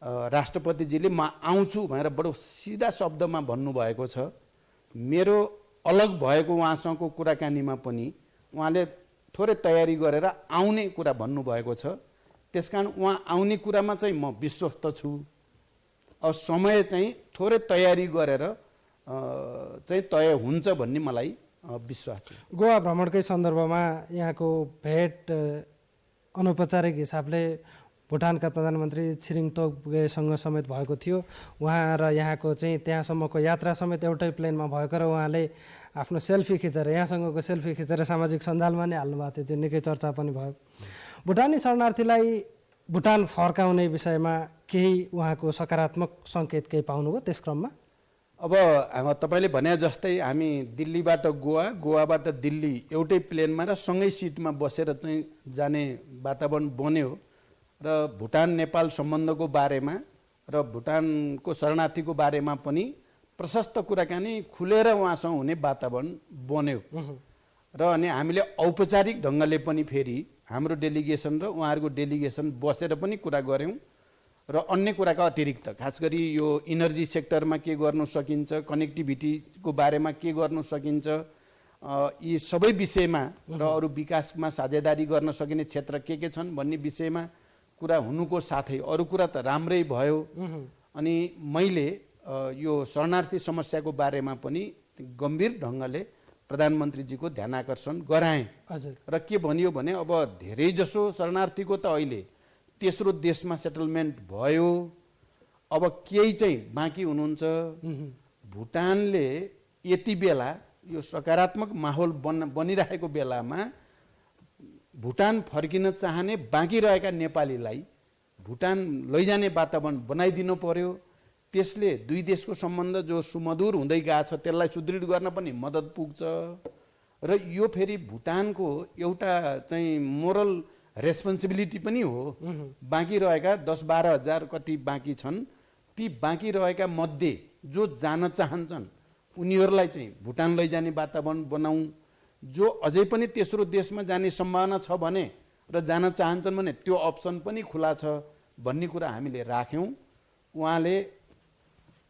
S2: राष्ट्रपतिजीले म आउँछु भनेर बडो सिधा शब्दमा भन्नुभएको छ। मेरो अलग भएको उहाँसँगको कुराकानीमा पनि उहाँले थोरै तयारी गरेर आउने कुरा भन्नुभएको छ। त्यसकारण उहाँ आउने कुरामा चाहिँ म विश्वस्त छु। अब समय चाहिँ थोरै तयारी गरेर चाहिँ तय हुन्छ भन्ने मलाई विश्वास छ।
S1: गोवा भ्रमणकै सन्दर्भमा यहाँको भेट अनौपचारिक हिसाबले भुटानका प्रधानमन्त्री छिरिङ तोब्गेसँग समेत भएको थियो। उहाँ र यहाँको चाहिँ त्यहाँसम्मको यात्रा समेत एउटै प्लेनमा भएको र उहाँले आफ्नो सेल्फी खिचेर यहाँसँगको सेल्फी खिचेर सामाजिक सञ्जालमा नै हाल्नुभएको थियो। त्यो निकै चर्चा पनि भयो। भुटानी शरणार्थीलाई भुटान फर्काउने विषयमा केही उहाँको सकारात्मक सङ्केत केही पाउनुभयो त्यस क्रममा?
S2: अब तपाईँले भने जस्तै हामी दिल्लीबाट गोवा, गोवाबाट दिल्ली एउटै प्लेनमा र सँगै सिटमा बसेर चाहिँ जाने वातावरण बन्यो र भुटान नेपाल सम्बन्धको बारेमा र भुटानको शरणार्थीको बारेमा पनि प्रशस्त कुराकानी खुलेर उहाँसँग हुने वातावरण बन्यो र अनि हामीले औपचारिक ढङ्गले पनि फेरि हाम्रो डेलिगेसन र उहाँहरूको डेलिगेसन बसेर पनि कुरा गऱ्यौँ र अन्य कुराका अतिरिक्त खास गरी यो इनर्जी सेक्टरमा के गर्न सकिन्छ, कनेक्टिभिटीको बारेमा के गर्न सकिन्छ, यी सबै विषयमा र अरू विकासमा साझेदारी गर्न सकिने क्षेत्र के छन् भन्ने विषयमा कुरा हुनुको साथै अरू कुरा त राम्रै भयो। अनि मैले यो शरणार्थी समस्याको बारेमा पनि गम्भीर ढङ्गले प्रधानमन्त्रीजीको ध्यानाकर्षण गराएँ। र के भनियो भने अब धेरैजसो शरणार्थीको त अहिले तेस्रो देशमा सेटलमेन्ट भयो, अब केही चाहिँ बाँकी हुनुहुन्छ। भुटानले यति बेला यो सकारात्मक माहौल बनिरहेको बेलामा भुटान फर्किन चाहने बाँकी रहेका नेपालीलाई भुटान लैजाने वातावरण बनाइदिनु पर्यो। त्यसले दुई देशको सम्बन्ध जो सुमधुर हुँदै गएको छ त्यसलाई सुदृढ गर्न पनि मद्दत पुग्छ र यो फेरि भुटानको एउटा चाहिँ मोरल रेस्पोन्सिबिलिटी पनि हो। बाँकी रहेका 10-12 हजार कति बाँकी छन्, ती बाँकी रहेका मध्ये जो जान चाहन्छन् उनीहरूलाई चाहिँ भुटान लैजाने वातावरण बनाऊँ। जो अझै पनि तेस्रो देशमा जाने सम्भावना छ भने र जान चाहन्छन् भने त्यो अप्सन पनि खुला छ भन्ने कुरा हामीले राख्यौँ। उहाँले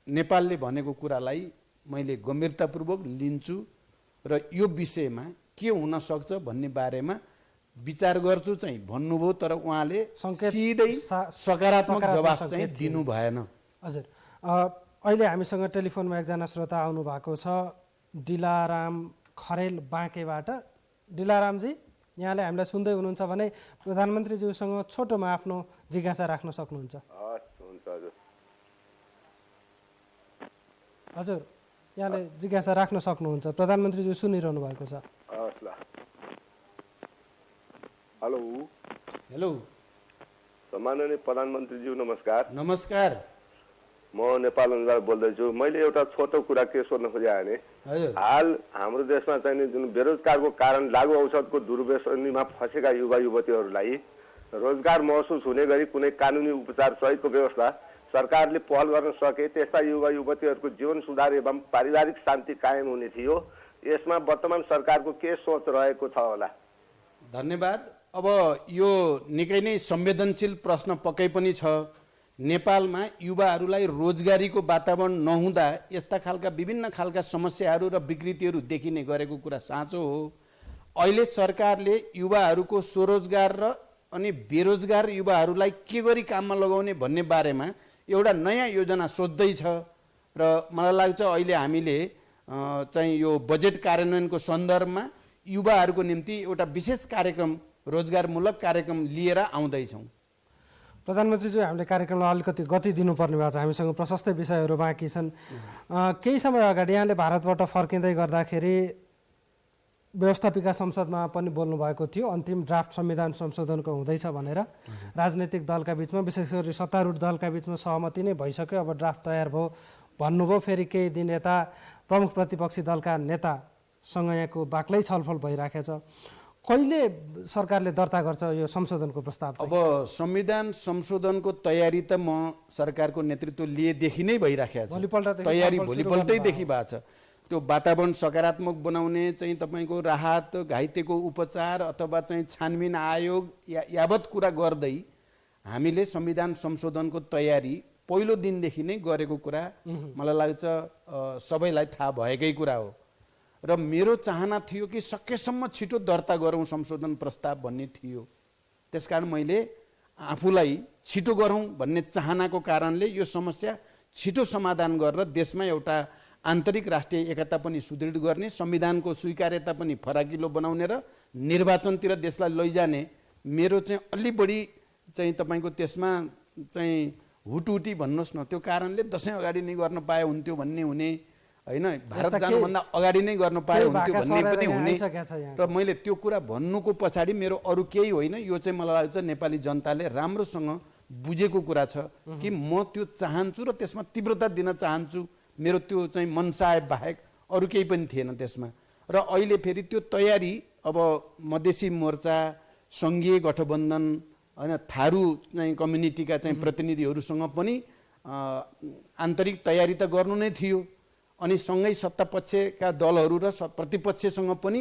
S2: नेपालले भनेको कुरालाई मैले गम्भीरतापूर्वक लिन्छु र यो विषयमा के हुन सक्छ भन्ने बारेमा विचार गर्छु चाहिँ भन्नुभयो, तर उहाँले सिधै सकारात्मक जवाफ चाहिँ दिनु भएन।
S1: हजुर, अहिले हामीसँग टेलिफोनमा एकजना श्रोता आउनु भएको छ, डिलाराम खरेल बाँकेबाट। डिलारामजी, यहाँले हामीलाई सुन्दै हुनुहुन्छ भने प्रधानमन्त्रीज्यूसँग छोटोमा आफ्नो जिज्ञासा राख्न सक्नुहुन्छ। हजुर, यहाँले जिज्ञासा राख्न सक्नुहुन्छ, प्रधानमन्त्रीज्यू सुनिरहनु भएको छ।
S4: हेलो
S2: हेलो,
S4: माननीय प्रधानमन्त्रीज्यू नमस्कार।
S2: नमस्कार,
S4: म नेपाल अनुसार बोल्दैछु। मैले एउटा छोटो कुरा के सोध्न खोजेँ भने हाल हाम्रो देशमा चाहिँ जुन बेरोजगारको कारण लागु औषधको दुर्व्यसनीमा फँसेका युवा युवतीहरूलाई रोजगार महसुस हुने गरी कुनै कानुनी उपचार सहितको व्यवस्था सरकारले पहल गर्न सके त्यस्ता युवा युवतीहरूको जीवन सुधार एवं पारिवारिक शान्ति कायम हुने थियो। यसमा वर्तमान सरकारको के सोच रहेको छ होला?
S2: धन्यवाद। अब यो निकै नै संवेदनशील प्रश्न पक्कै पनि छ। नेपालमा युवाहरूलाई रोजगारीको वातावरण नहुँदा यस्ता खालका विभिन्न खालका समस्याहरू र विकृतिहरू देखिने गरेको कुरा साँचो हो। अहिले सरकारले युवाहरूको स्वरोजगार र अनि बेरोजगार युवाहरूलाई के गरी काममा लगाउने भन्ने बारेमा एउटा नयाँ योजना सोच्दैछ र मलाई लाग्छ अहिले हामीले चाहिँ यो बजेट कार्यान्वयनको सन्दर्भमा युवाहरूको निम्ति एउटा विशेष कार्यक्रम रोजगारमूलक कार्यक्रम लिएर आउँदैछौँ।
S1: प्रधानमन्त्रीज्यू, हामीले कार्यक्रमलाई अलिकति गति दिनुपर्ने भएको छ, हामीसँग प्रशस्त विषयहरू बाँकी छन्। केही समय अगाडि यहाँले भारतबाट फर्किँदै गर्दाखेरि व्यवस्थापिका संसदमा पनि बोल्नुभएको थियो अन्तिम ड्राफ्ट संविधान संशोधनको हुँदैछ भनेर। राजनैतिक दलका बिचमा, विशेष गरी सत्तारूढ दलका बिचमा सहमति नै भइसक्यो, अब ड्राफ्ट तयार भयो भन्नुभयो। फेरि केही दिन यता प्रमुख प्रतिपक्षी दलका नेतासँग यहाँको बाक्लै छलफल भइराखेको छ। कहिले सरकारले दर्ता गर्छ यो संशोधनको प्रस्ताव?
S2: अब संविधान संशोधनको तयारी त म सरकारको नेतृत्व लिएदेखि नै भइराखेको छ। तयारी भोलिपल्टैदेखि भएको छ। त्यो वातावरण सकारात्मक बनाउने चाहिँ तपाईँको राहत, घाइतेको उपचार अथवा चाहिँ छानबिन आयोग यावत कुरा गर्दै हामीले संविधान संशोधनको तयारी पहिलो दिनदेखि नै गरेको कुरा मलाई लाग्छ सबैलाई थाहा भएकै कुरा हो। र मेरो चाहना थियो कि सकेसम्म छिटो दर्ता गरौँ संशोधन प्रस्ताव भन्ने थियो। त्यसकारण मैले आफूलाई छिटो गरौँ भन्ने चाहनाको कारणले यो समस्या छिटो समाधान गरेर देशमा एउटा आन्तरिक राष्ट्रिय एकता पनि सुदृढ गर्ने, संविधानको स्वीकार्यता पनि फराकिलो बनाउने र निर्वाचनतिर देशलाई लैजाने मेरो चाहिँ अलि बढी चाहिँ तपाईँको त्यसमा चाहिँ हुटुटी भन्नुहोस् न, त्यो कारणले दशैं अगाडि नै गर्न पाए हुन्थ्यो भन्ने हुने हैन, भारत जानुभन्दा अगाडि नै गर्न पाए हुन्थ्यो भन्ने पनि हुने। र मैले त्यो कुरा भन्नुको पछाडि मेरो अरू केही होइन, यो चाहिँ मलाई लाग्छ नेपाली जनताले राम्रोसँग बुझेको कुरा छ कि म त्यो चाहन्छु र त्यसमा तीव्रता दिन चाहन्छु। मेरो त्यो चाहिँ मनसाय बाहेक अरू केही पनि थिएन त्यसमा। र अहिले फेरि त्यो तयारी अब मधेसी मोर्चा, सङ्घीय गठबन्धन हैन, थारू चाहिँ कम्युनिटीका चाहिँ प्रतिनिधिहरूसँग पनि आन्तरिक तयारी त गर्नु नै थियो। अनि सँगै सत्तापक्षका दलहरू र प्रतिपक्षसँग पनि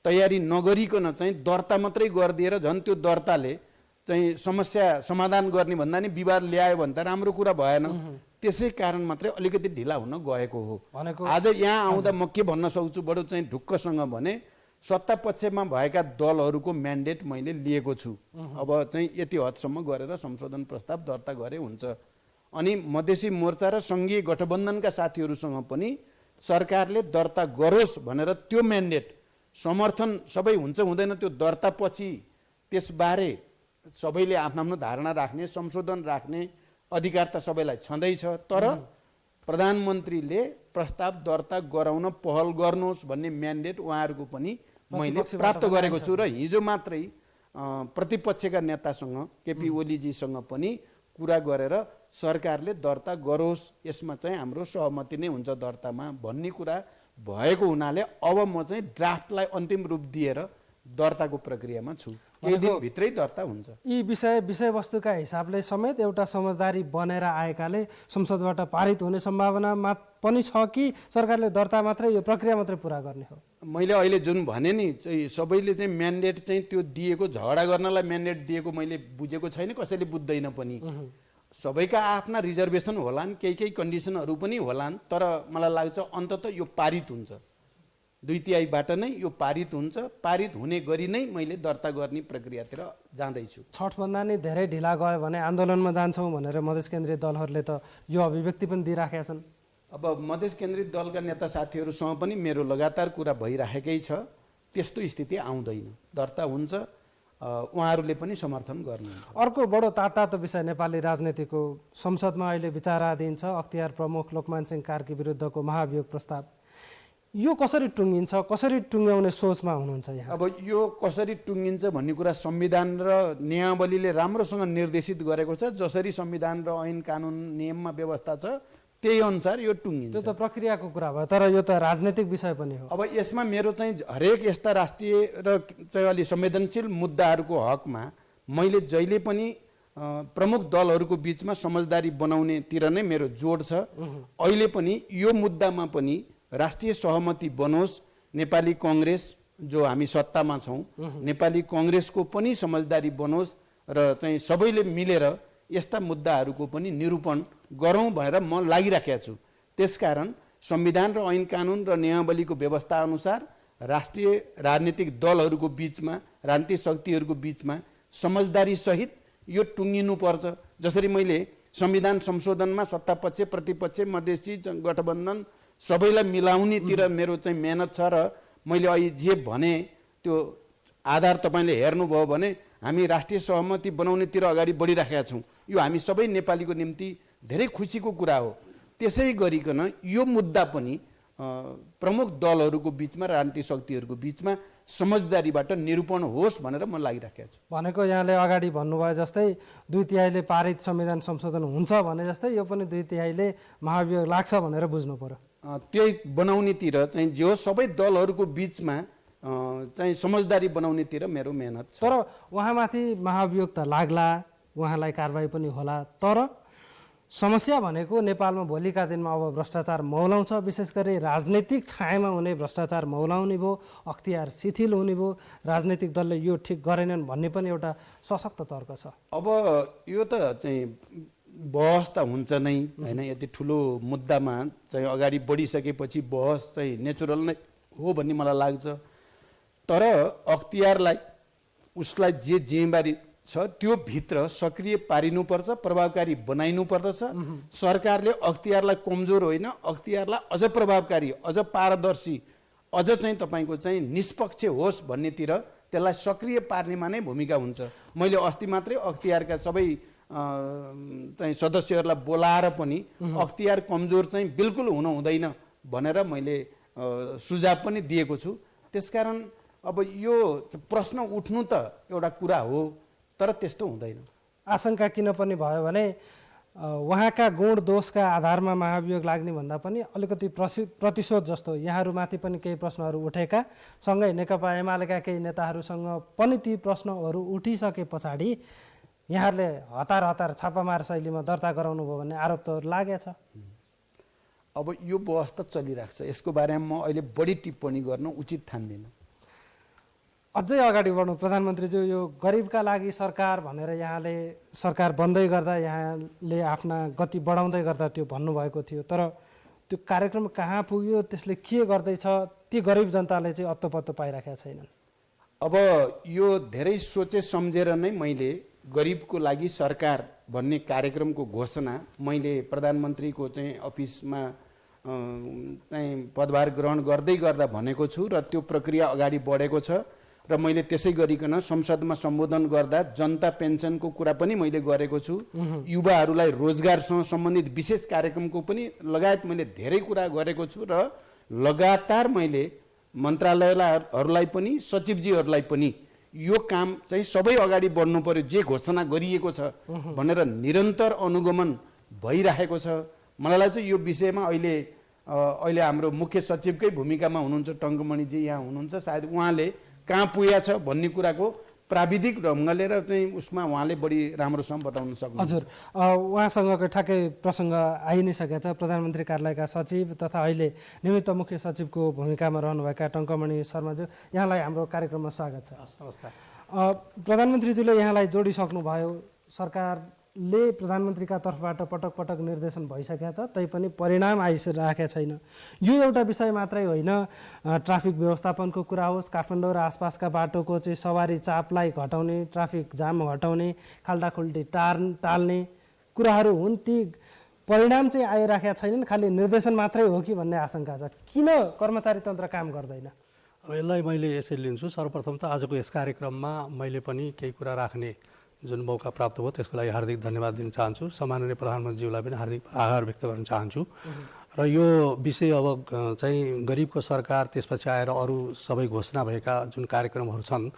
S2: तयारी नगरिकन चाहिँ दर्ता मात्रै गरिदिएर झन् त्यो दर्ताले चाहिँ समस्या समाधान गर्ने भन्दा नि विवाद ल्यायो भने त राम्रो कुरा भएन। त्यसै कारण मात्रै अलिकति ढिला हुन गएको हो। आज यहाँ आउँदा म के भन्न सक्छु बडो चाहिँ ढुक्कसँग भने सत्ता पक्षमा भएका दलहरूको म्यान्डेट मैले लिएको छु। अब चाहिँ यति हदसम्म गरेर संशोधन प्रस्ताव दर्ता गरे हुन्छ। अनि मधेसी मोर्चा र सङ्घीय गठबन्धनका साथीहरूसँग पनि सरकारले दर्ता गरोस् भनेर त्यो म्यान्डेट समर्थन सबै हुन्छ हुँदैन त्यो दर्ता पछि त्यसबारे सबैले आफ्नो आफ्नो धारणा राख्ने, संशोधन राख्ने अधिकार त सबैलाई छँदैछ। तर प्रधानमन्त्रीले प्रस्ताव दर्ता गराउन पहल गर्नुहोस् भन्ने म्यान्डेट उहाँहरूको पनि मैले प्राप्त गरेको छु। र हिजो मात्रै प्रतिपक्षका नेतासँग केपी ओलीजीसँग पनि कुरा गरेर सरकारले दर्ता गरोस्, यसमा चाहिँ हाम्रो सहमति नै हुन्छ दर्तामा भन्ने कुरा भएको हुनाले अब म चाहिँ ड्राफ्टलाई अन्तिम रूप दिएर दर्ताको प्रक्रियामा छु। केही दिनभित्रै दर्ता हुन्छ।
S1: यी विषयवस्तुका हिसाबले समेत एउटा समझदारी बनेर आएकाले संसदबाट पारित हुने सम्भावना पनि छ कि सरकारले दर्ता मात्रै यो प्रक्रिया मात्रै पुरा गर्ने हो?
S2: मैले अहिले जुन भने नि सबैले चाहिँ म्यान्डेट चाहिँ त्यो दिएको झगडा गर्नलाई म्यान्डेट दिएको मैले बुझेको छैन, कसैले बुझ्दैन पनि। सबैका आफ्ना रिजर्भेसन होलान्, केही कन्डिसनहरू पनि होलान्, तर मलाई लाग्छ अन्ततः यो पारित हुन्छ। 2/3बाट नै यो पारित हुन्छ। पारित हुने गरी नै मैले दर्ता गर्ने प्रक्रियातिर जाँदैछु।
S1: छठभन्दा नै धेरै ढिला गयो भने आन्दोलनमा जान्छौँ भनेर मधेस केन्द्रीय दलहरूले त यो अभिव्यक्ति पनि दिइराखेका छन्।
S2: अब मधेस केन्द्रीय दलका नेता साथीहरूसँग पनि मेरो लगातार कुरा भइराखेकै छ। त्यस्तो स्थिति आउँदैन, दर्ता हुन्छ, उहाँहरूले पनि समर्थन गर्नुहुन्छ।
S1: अर्को बडो तातो विषय नेपाली राजनीतिको संसदमा अहिले विचाराधीन छ अख्तियार प्रमुख लोकमान सिंह कार्की विरुद्धको महाभियोग प्रस्ताव। यो कसरी टुङ्गिन्छ, कसरी टुङ्ग्याउने सोचमा हुनुहुन्छ यहाँ?
S2: अब यो कसरी टुङ्गिन्छ भन्ने कुरा संविधान र नियमावलीले राम्रोसँग निर्देशित गरेको छ। जसरी संविधान र ऐन कानुन नियममा व्यवस्था छ त्यही अनुसार यो टुङ्गिन्छ।
S1: त्यो त प्रक्रियाको कुरा भयो, तर यो त राजनीतिक विषय पनि हो।
S2: अब यसमा मेरो चाहिँ हरेक यस्ता राष्ट्रिय र चाहिँ अलि संवेदनशील मुद्दाहरूको हकमा मैले जहिले पनि प्रमुख दलहरूको बिचमा समझदारी बनाउनेतिर नै मेरो जोड छ। अहिले पनि यो मुद्दामा पनि राष्ट्रिय सहमति बनोस्। नेपाली कांग्रेस जो हामी सत्तामा छौँ, नेपाली कांग्रेसको पनि समझदारी बनोस् र चाहिँ सबैले मिलेर यस्ता मुद्दाहरूको पनि निरूपण गरौँ भनेर म लागिराखेको छु। त्यसकारण संविधान र ऐन कानुन र नियमावलीको व्यवस्था अनुसार राष्ट्रिय राजनीतिक दलहरूको बिचमा, राजनीतिक शक्तिहरूको बिचमा समझदारी सहित यो टुङ्गिनुपर्छ। जसरी मैले संविधान संशोधनमा सत्तापक्ष, प्रतिपक्ष, मधेसी गठबन्धन सबैलाई मिलाउनेतिर मेरो चाहिँ मेहनत छ र मैले अहिले जे भने त्यो आधार तपाईँले हेर्नुभयो भने हामी राष्ट्रिय सहमति बनाउनेतिर अगाडि बढिराखेका छौँ। यो हामी सबै नेपालीको निम्ति धेरै खुसीको कुरा हो। त्यसै गरिकन यो मुद्दा पनि प्रमुख दलहरूको बिचमा, राजनीतिक शक्तिहरूको बिचमा समझदारीबाट निरूपण होस् भनेर म लागिराखेको छु।
S1: भनेको यहाँले अगाडि भन्नुभयो जस्तै 2/3 पारित संविधान संशोधन हुन्छ भने जस्तै यो पनि 2/3 महाभियोग लाग्छ भनेर बुझ्नु पर्यो।
S2: त्यही बनाउनेतिर चाहिँ जो सबै दलहरूको बिचमा चाहिँ समझदारी बनाउनेतिर मेरो मेहनत छ।
S1: तर उहाँमाथि महाभियोग त लाग्ला, उहाँलाई कारबाही पनि होला, तर समस्या भनेको नेपालमा भोलिका दिनमा अब भ्रष्टाचार मौलाउँछ। विशेष गरी राजनीतिक छायामा हुने भ्रष्टाचार मौलाउने भयो, अख्तियार शिथिल हुने भयो, राजनीतिक दलले यो ठिक गरेनन् भन्ने पनि एउटा सशक्त तर्क छ।
S2: अब यो त चाहिँ बहस त हुन्छ नै होइन, यति ठुलो मुद्दामा चाहिँ अगाडि बढिसकेपछि बहस चाहिँ नेचुरल नै हो भन्ने मलाई लाग्छ। तर अख्तियारलाई उसलाई जे जिम्मेवारी छ त्यो भित्र सक्रिय पारिनुपर्छ, प्रभावकारी बनाइनुपर्दछ। सरकारले अख्तियारलाई कमजोर होइन, अख्तियारलाई अझ प्रभावकारी, अझ पारदर्शी, अझ चाहिँ तपाईँको चाहिँ निष्पक्ष होस् भन्नेतिर त्यसलाई सक्रिय पार्नेमा नै भूमिका हुन्छ। मैले अस्ति मात्रै अख्तियारका सबै चाहिँ सदस्यहरूलाई बोलाएर पनि अख्तियार कमजोर चाहिँ बिल्कुल हुन हुँदैन भनेर मैले सुझाव पनि दिएको छु। त्यसकारण अब यो प्रश्न उठ्नु त एउटा कुरा हो, तर त्यस्तो हुँदैन।
S1: आशंका किन पनि भयो भने उहाँका गुण दोषका आधारमा महाभियोग लाग्ने भन्दा पनि अलिकति प्रतिशोध जस्तो यहाँहरूमाथि पनि केही प्रश्नहरू उठेका, सँगै नेकपा एमालेका केही नेताहरूसँग पनि ती प्रश्नहरू उठिसके पछाडि यहाँहरूले हतार हतार छापामार शैलीमा दर्ता गराउनु भयो भन्ने आरोप त लागेको छ।
S2: अब यो बहस त चलिरहेको छ, यसको बारेमा म अहिले बढी टिप्पणी गर्न उचित ठान्दिनँ।
S1: अझै अगाडि बढ्नु प्रधानमन्त्रीज्यू, यो गरिबका लागि सरकार भनेर यहाँले सरकार बन्दै गर्दा यहाँले आफ्ना गति बढाउँदै गर्दा त्यो भन्नुभएको थियो, तर त्यो कार्यक्रम कहाँ पुग्यो, त्यसले के गर्दैछ, ती गरिब जनताले चाहिँ अत्तो पाइराखेका छैनन्।
S2: अब यो धेरै सोचे सम्झेर नै मैले गरिबको लागि सरकार भन्ने कार्यक्रमको घोषणा मैले प्रधानमन्त्रीको चाहिँ अफिसमा चाहिँ पदभार ग्रहण गर्दै गर्दा भनेको छु र त्यो प्रक्रिया अगाडि बढेको छ। र मैले त्यसै गरिकन संसदमा सम्बोधन गर्दा जनता पेन्सनको कुरा पनि मैले गरेको छु, युवाहरूलाई रोजगारसँग सम्बन्धित विशेष कार्यक्रमको पनि लगायत मैले धेरै कुरा गरेको छु। र लगातार मैले मन्त्रालयहरूलाई पनि सचिवजीहरूलाई पनि यो काम चाहिँ सबै अगाडि बढ्नु पर्यो, जे घोषणा गरिएको छ भनेर निरन्तर अनुगमन भइरहेको छ। मलाई लाग्छ यो विषयमा अहिले हाम्रो मुख्य सचिवकै भूमिकामा हुनुहुन्छ टङ्कमणिजी यहाँ हुनुहुन्छ, सायद उहाँले कहाँ पुगेको छ भन्ने कुराको प्राविधिक ढङ्गले र चाहिँ उसमा उहाँले बढी राम्रोसँग बताउन सक्नुहुन्छ।
S1: हजुर, उहाँसँगको ठ्याक्कै प्रसङ्ग आइ नै सकेको छ। प्रधानमन्त्री कार्यालयका सचिव तथा अहिले निमित्त मुख्य सचिवको भूमिकामा रहनुभएका टङ्कमणि शर्माज्यू, यहाँलाई हाम्रो कार्यक्रममा स्वागत छ।
S5: नमस्कार।
S1: प्रधानमन्त्रीज्यूले यहाँलाई जोडिसक्नुभयो। सरकारले प्रधानमन्त्रीका तर्फबाट पटक पटक निर्देशन भइसकेको छ, तैपनि परिणाम आइराखेको छैन। यो एउटा विषय मात्रै होइन, ट्राफिक व्यवस्थापनको कुरा होस्, काठमाडौँ र आसपासका बाटोको चाहिँ सवारी चापलाई घटाउने, ट्राफिक जाम हटाउने, खाल्डाखुल्टी टाल्ने कुराहरू हुन्, ती परिणाम चाहिँ आइराखेका छैनन्, खालि निर्देशन मात्रै हो कि भन्ने आशंका छ। किन कर्मचारी तन्त्र काम गर्दैन?
S5: अब यसलाई मैले यसरी लिन्छु, सर्वप्रथम त आजको यस कार्यक्रममा मैले पनि केही कुरा राख्ने जुन मौका प्राप्त भयो त्यसको लागि हार्दिक धन्यवाद दिन चाहन्छु। सामान्य प्रधानमन्त्रीज्यूलाई पनि हार्दिक आभार व्यक्त गर्न चाहन्छु। र यो विषय अब चाहिँ गरिबको सरकार, त्यसपछि आएर अरू सबै घोषणा भएका जुन कार्यक्रमहरू छन्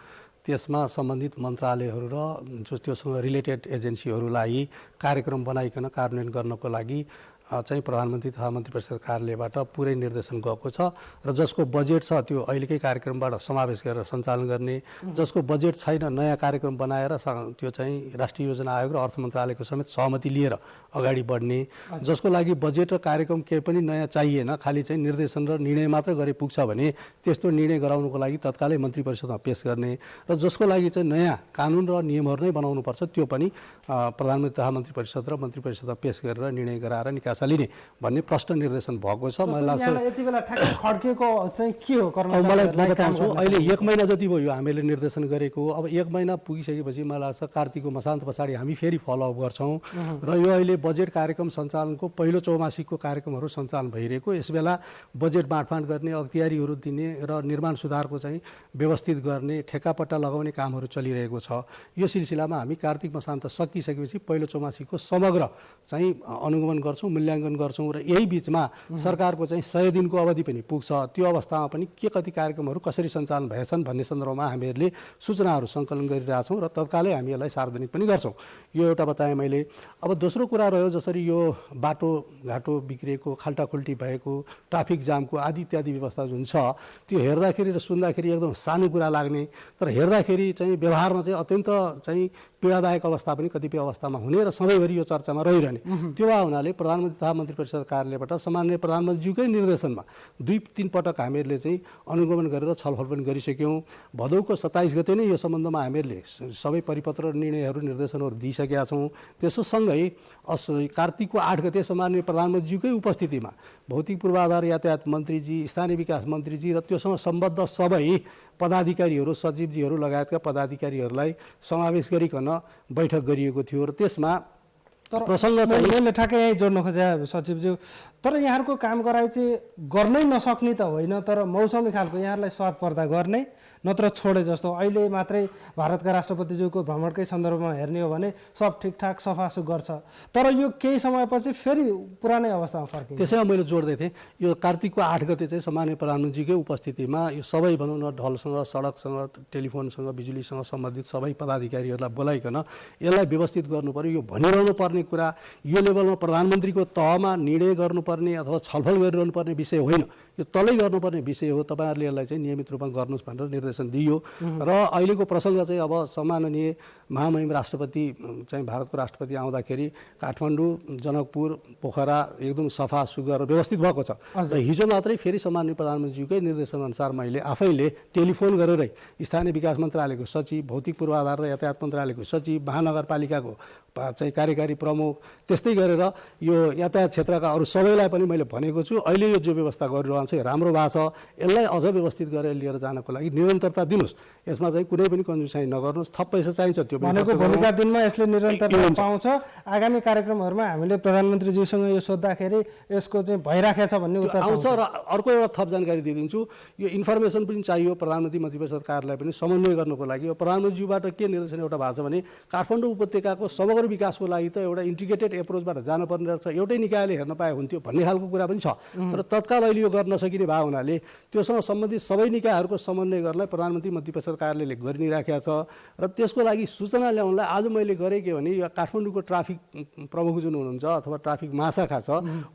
S5: त्यसमा सम्बन्धित मन्त्रालयहरू र जो त्योसँग रिलेटेड एजेन्सीहरूलाई कार्यक्रम बनाइकन कार्यान्वयन गर्नको लागि चाहिँ प्रधानमन्त्री तथा मन्त्री परिषद कार्यालयबाट पुरै निर्देशन गएको छ र जसको बजेट छ त्यो अहिलेकै कार्यक्रमबाट समावेश गरेर सञ्चालन गर्ने, जसको बजेट छैन नयाँ कार्यक्रम बनाएर त्यो चाहिँ राष्ट्रिय योजना आयोग र अर्थ मन्त्रालयको समेत सहमति लिएर अगाडि बढ्ने, जसको लागि बजेट र कार्यक्रम केही पनि नयाँ चाहिएन, खालि चाहिँ निर्देशन र निर्णय मात्र गरे पुग्छ भने त्यस्तो निर्णय गराउनुको लागि तत्कालै मन्त्री परिषदमा पेश गर्ने, र जसको लागि चाहिँ नयाँ कानुन र नियमहरू नै बनाउनुपर्छ त्यो पनि प्रधानमन्त्री तथा मन्त्री परिषद र मन्त्री परिषदमा पेश गरेर निर्णय गराएर निकास जिज्ञासा लिने भन्ने प्रश्न निर्देशन भएको छ। मलाई लाग्छ
S1: यति बेला ठ्याक्कै खड्किएको चाहिँ के हो
S5: मलाई बताउँछु अहिले 1 महिना जति भयो हामीले निर्देशन गरेको। अब 1 महिना पुगिसकेपछि मलाई लाग्छ कार्तिकको मसान्त पछाडि हामी फेरि फलोअप गर्छौँ र यो अहिले बजेट कार्यक्रम सञ्चालनको पहिलो चौमासिकको कार्यक्रमहरू सञ्चालन भइरहेको। यसबेला बजेट बाँडफाँड गर्ने, अख्तियारीहरू दिने र निर्माण सुधारको चाहिँ व्यवस्थित गर्ने, ठेक्कापट्टा लगाउने कामहरू चलिरहेको छ। यो सिलसिलामा हामी कार्तिक मसान्त सकिसकेपछि पहिलो चौमासिकको समग्र चाहिँ अनुगमन गर्छौँ, मूल्याङ्कन गर्छौँ र यही बिचमा सरकारको चाहिँ 100 दिनको अवधि पनि पुग्छ। त्यो अवस्थामा पनि के कति कार्यक्रमहरू कसरी सञ्चालन भएछन् भन्ने सन्दर्भमा हामीहरूले सूचनाहरू सङ्कलन गरिरहेछौँ र तत्कालै हामी यसलाई सार्वजनिक पनि गर्छौँ। यो एउटा बताएँ मैले। अब दोस्रो कुरा रह्यो जसरी यो बाटोघाटो बिग्रिएको, खाल्टाखुल्टी भएको, ट्राफिक जामको आदि इत्यादि व्यवस्था जुन छ त्यो हेर्दाखेरि र सुन्दाखेरि एकदम सानो कुरा लाग्ने, तर हेर्दाखेरि चाहिँ व्यवहारमा चाहिँ अत्यन्त चाहिँ पीडादायक अवस्था पनि कतिपय अवस्थामा हुने र सधैँभरि यो चर्चामा रहिरहने। त्यो भए हुनाले प्रधानमन्त्री तथा मन्त्री परिषद कार्यालयबाट सामान्य प्रधानमन्त्रीज्यूकै निर्देशनमा 2-3 पटक हामीहरूले चाहिँ अनुगमन गरेर छलफल पनि गरिसक्यौँ। भदौको 27 गते नै यो सम्बन्धमा हामीहरूले सबै परिपत्र, निर्णयहरू, निर्देशनहरू दिइसकेका छौँ। त्यसो सँगै कार्तिकको 8 गते सामान्य प्रधानमन्त्रीज्यूकै उपस्थितिमा भौतिक पूर्वाधार यातायात मन्त्रीजी, स्थानीय विकास मन्त्रीजी र त्योसँग सम्बद्ध सबै पदाधिकारीहरू, सचिवजीहरू लगायतका पदाधिकारीहरूलाई समावेश गरिकन बैठक गरिएको थियो र त्यसमा प्रसङ्ग चाहिँ
S1: मैले ठ्याक्कै यहीँ जोड्न खोजेँ सचिवज्यू। तर यहाँहरूको काम गराइ चाहिँ गर्नै नसक्ने त होइन, तर मौसमी खालको यहाँहरूलाई स्वाद पर्दा गर्ने नत्र छोडे जस्तो। अहिले मात्रै भारतका राष्ट्रपतिज्यूको भ्रमणकै सन्दर्भमा हेर्ने हो भने सब ठिकठाक सफासुफ गर्छ, तर यो केही समयपछि फेरि पुरानै अवस्थामा फर्किन्छ।
S5: त्यसैमा मैले जोड्दै थिएँ यो कार्तिकको 8 गते चाहिँ सामान्य प्रधानमन्त्रीकै उपस्थितिमा यो सबै भनौँ न ढलसँग, सडकसँग, टेलिफोनसँग, बिजुलीसँग सम्बन्धित सबै पदाधिकारीहरूलाई बोलाइकन यसलाई व्यवस्थित गर्नु पर्यो। यो भनिरहनु पर्ने कुरा यो लेभलमा प्रधानमन्त्रीको तहमा निर्णय गर्नुपर्ने अथवा छलफल गरिरहनु पर्ने विषय होइन, यो तलै गर्नुपर्ने विषय हो। तपाईँहरूले यसलाई चाहिँ नियमित रूपमा गर्नुहोस् भनेर निर्देशन दियो र अहिलेको प्रसङ्ग चाहिँ अब सम्माननीय महामहिम राष्ट्रपति चाहिँ भारतको राष्ट्रपति आउँदाखेरि काठमाडौँ, जनकपुर, पोखरा एकदम सफा सुग्घर व्यवस्थित भएको छ। र हिजो मात्रै फेरि सम्माननीय प्रधानमन्त्रीकै निर्देशनअनुसार मैले आफैले टेलिफोन गरेरै स्थानीय विकास मन्त्रालयको सचिव, भौतिक पूर्वाधार र यातायात मन्त्रालयको सचिव, महानगरपालिकाको चाहिँ कार्यकारी प्रमुख, त्यस्तै गरेर यो यातायात क्षेत्रका अरू सबैलाई पनि मैले भनेको छु अहिले यो जो व्यवस्था गरिरहन्छ राम्रो भएको छ, यसलाई अझ व्यवस्थित गरेर लिएर जानको लागि निरन्तरता दिनुहोस्। यसमा चाहिँ कुनै पनि कन्जुसाइ नगर्नुहोस्। थप पैसा चाहिन्छ त्यो
S1: भनेको भोलिका दिनमा यसले निरन्तरता पाउँछ। आगामी कार्यक्रमहरूमा हामीले प्रधानमन्त्रीज्यूसँग यो सोद्धाखेरि यसको चाहिँ भइराखेको छ भन्ने उत्तर
S5: आउँछ। र अर्को एउटा थप जानकारी दिइदिन्छु, यो इन्फर्मेसन पनि चाहियो प्रधानमन्त्री मन्त्री परिषद कार्यालय पनि समन्वय गर्नको लागि। यो प्रधानमन्त्रीज्यूबाट के निर्देशन एउटा भएको छ भने काठमाडौँ उपत्यकाको समग्र विकासको लागि त एउटा इन्टिग्रेटेड एप्रोचबाट जानुपर्ने रहेछ, एउटै निकायले हेर्न पाए हुन्थ्यो भन्ने खालको कुरा पनि छ। तर तत्काल अहिले यो गर्न नसकिने भएको हुनाले त्योसँग सम्बन्धित सबै निकायहरूको समन्वय गर्नलाई प्रधानमन्त्री मन्त्री परिषद कार्यालयले गरि नै राखेको छ। र त्यसको लागि सूचना ल्याउनलाई आज मैले गरेँ के भने यो काठमाडौँको ट्राफिक प्रमुख जुन हुनुहुन्छ अथवा ट्राफिक महाशाखा छ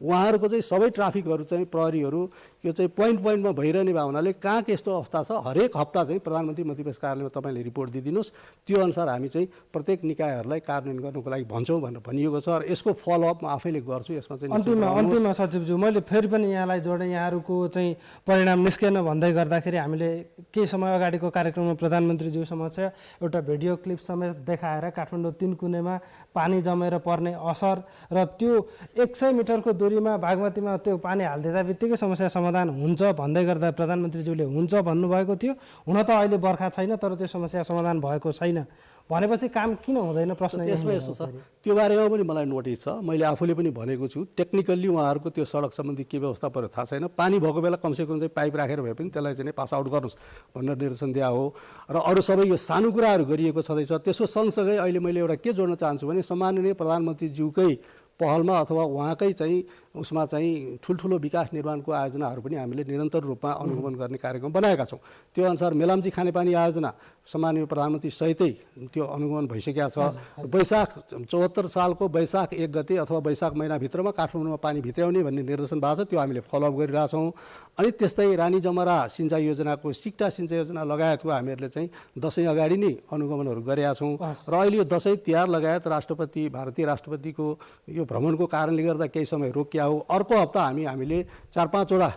S5: उहाँहरूको चाहिँ सबै ट्राफिकहरू चाहिँ प्रहरीहरू यो चाहिँ पोइन्टमा भइरहने भएको हुनाले कहाँ त्यस्तो अवस्था छ हरेक हप्ता चाहिँ प्रधानमन्त्री मन्त्री परिषद कार्यालयमा तपाईँले रिपोर्ट दिइदिनुहोस्। त्यो अनुसार हामी चाहिँ प्रत्येक निकायहरूलाई कार्यान्वयन गर्नुको लागि भन्छौँ भनेर भनिएको छ र यसको फलोअप म आफैले गर्छु। यसमा चाहिँ
S1: अन्तिममा सचिवज्यू मैले फेरि पनि यहाँलाई जोडेँ, यहाँहरूको चाहिँ परिणाम निस्केन भन्दै गर्दाखेरि हामीले केही समय अगाडिको कार्यक्रममा प्रधानमन्त्रीज्यू समक्ष एउटा भिडियो क्लिप समेत देखाएर काठमाडौँ 3 कुनेमा पानी जमेर पर्ने असर र त्यो 100 मिटरको दूरीमा बागमतीमा त्यो पानी हालिदिँदा बित्तिकै समस्या समाधान हुन्छ भन्दै गर्दा प्रधानमन्त्रीज्यूले हुन्छ भन्नुभएको थियो। हुन त अहिले बर्खा छैन तर त्यो समस्या समाधान भएको छैन भनेपछि काम किन हुँदैन प्रश्न
S5: यसमा यस्तो छ। त्यो बारेमा पनि मलाई नोटिस छ, मैले आफूले पनि भनेको छु। टेक्निकल्ली उहाँहरूको त्यो सडक सम्बन्धी के व्यवस्था पऱ्यो थाहा छैन। पानी भएको बेला कमसेकम चाहिँ पाइप राखेर भए पनि त्यसलाई चाहिँ पास आउट गर्नुहोस् भनेर निर्देशन दिए हो। र अरू सबै यो सानो कुराहरू गरिएको छँदैछ। त्यसको सँगसँगै अहिले मैले एउटा के जोड्न चाहन्छु भने सम्माननीय प्रधानमन्त्रीज्यूकै पहलमा अथवा उहाँकै चाहिँ उसमा चाहिँ ठुल्ठुलो विकास निर्माणको आयोजनाहरू पनि हामीले निरन्तर रूपमा अनुगमन गर्ने कार्यक्रम बनाएका छौँ। त्यो अनुसार मेलाम्ची खानेपानी आयोजना सम्माननीय प्रधानमन्त्री सहितै त्यो अनुगमन भइसकेका छ। वैशाख 74 सालको वैशाख 1 गते अथवा वैशाख महिनाभित्रमा काठमाडौँमा पानी भित्राउने भन्ने निर्देशन भएको छ, त्यो हामीले फलोअप गरिरहेछौँ। अनि त्यस्तै रानी जमरा सिँचाइ योजनाको सिक्टा सिँचाइ योजना लगायतको हामीहरूले चाहिँ दसैँ अगाडि नै अनुगमनहरू गरेका छौँ। र अहिले यो दसैँ तिहार लगायत राष्ट्रपति भारतीय राष्ट्रपतिको यो यो भ्रमणको कारणले गर्दा केही समय रोकिया हो। अर्को हप्ता हामीले 4-5वटा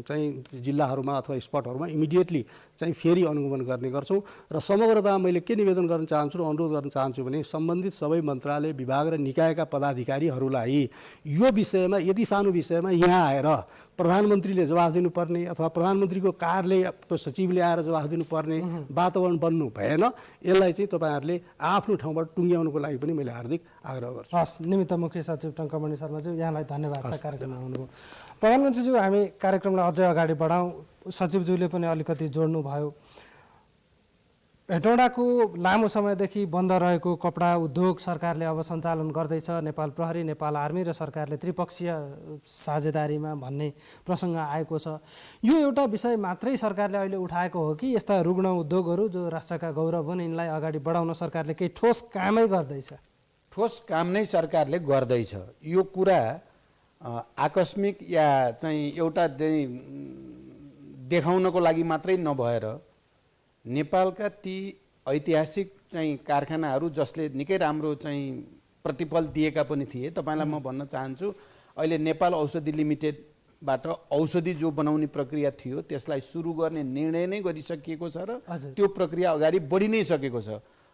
S5: चाहिँ जिल्लाहरूमा अथवा स्पटहरूमा इमिडिएटली चाहिँ फेरि अनुगमन गर्ने गर्छौँ। र समग्रता मैले के निवेदन गर्न चाहन्छु र अनुरोध गर्न चाहन्छु भने सम्बन्धित सबै मन्त्रालय, विभाग र निकायका पदाधिकारीहरूलाई यो विषयमा, यति सानो विषयमा यहाँ आएर प्रधानमन्त्रीले जवाफ दिनुपर्ने अथवा प्रधानमन्त्रीको कार्यालयको सचिवले आएर जवाफ दिनुपर्ने वातावरण बन्नु भएन। यसलाई चाहिँ तपाईँहरूले आफ्नो ठाउँबाट टुङ्ग्याउनुको लागि पनि मैले हार्दिक आग्रह गर्छु।
S1: हस्, निमित्त मुख्य सचिव टङ्कमणि शर्माज्यू, यहाँलाई धन्यवाद छ कार्यक्रममा आउनुभयो। प्रधानमन्त्रीज्यू, हामी कार्यक्रमलाई अझै अगाडि बढाउँ। सचिवज्यूले पनि अलिकति जोड्नु भयो। हेटौडाको लामो समयदेखि बन्द रहेको कपडा उद्योग सरकारले अब सञ्चालन गर्दैछ। नेपाल प्रहरी, नेपाल आर्मी र सरकारले त्रिपक्षीय साझेदारीमा भन्ने प्रसङ्ग आएको छ। यो एउटा विषय मात्रै सरकारले अहिले उठाएको हो कि यस्ता रुग्ण उद्योगहरू जो राष्ट्रका गौरव हुन् यिनलाई अगाडि बढाउन सरकारले केही ठोस कामै गर्दैछ?
S2: ठोस काम नै सरकारले गर्दैछ। यो कुरा आकस्मिक या चाहिँ एउटा देखाउनको लागि मात्रै नभएर नेपालका ती ऐतिहासिक चाहिँ कारखानाहरू जसले निकै राम्रो चाहिँ प्रतिफल दिएका पनि थिए। तपाईँलाई म भन्न चाहन्छु, अहिले नेपाल औषधि लिमिटेडबाट औषधि जो बनाउने प्रक्रिया थियो त्यसलाई सुरु गर्ने निर्णय नै गरिसकिएको छ र त्यो प्रक्रिया अगाडि बढी नै सकेको छ।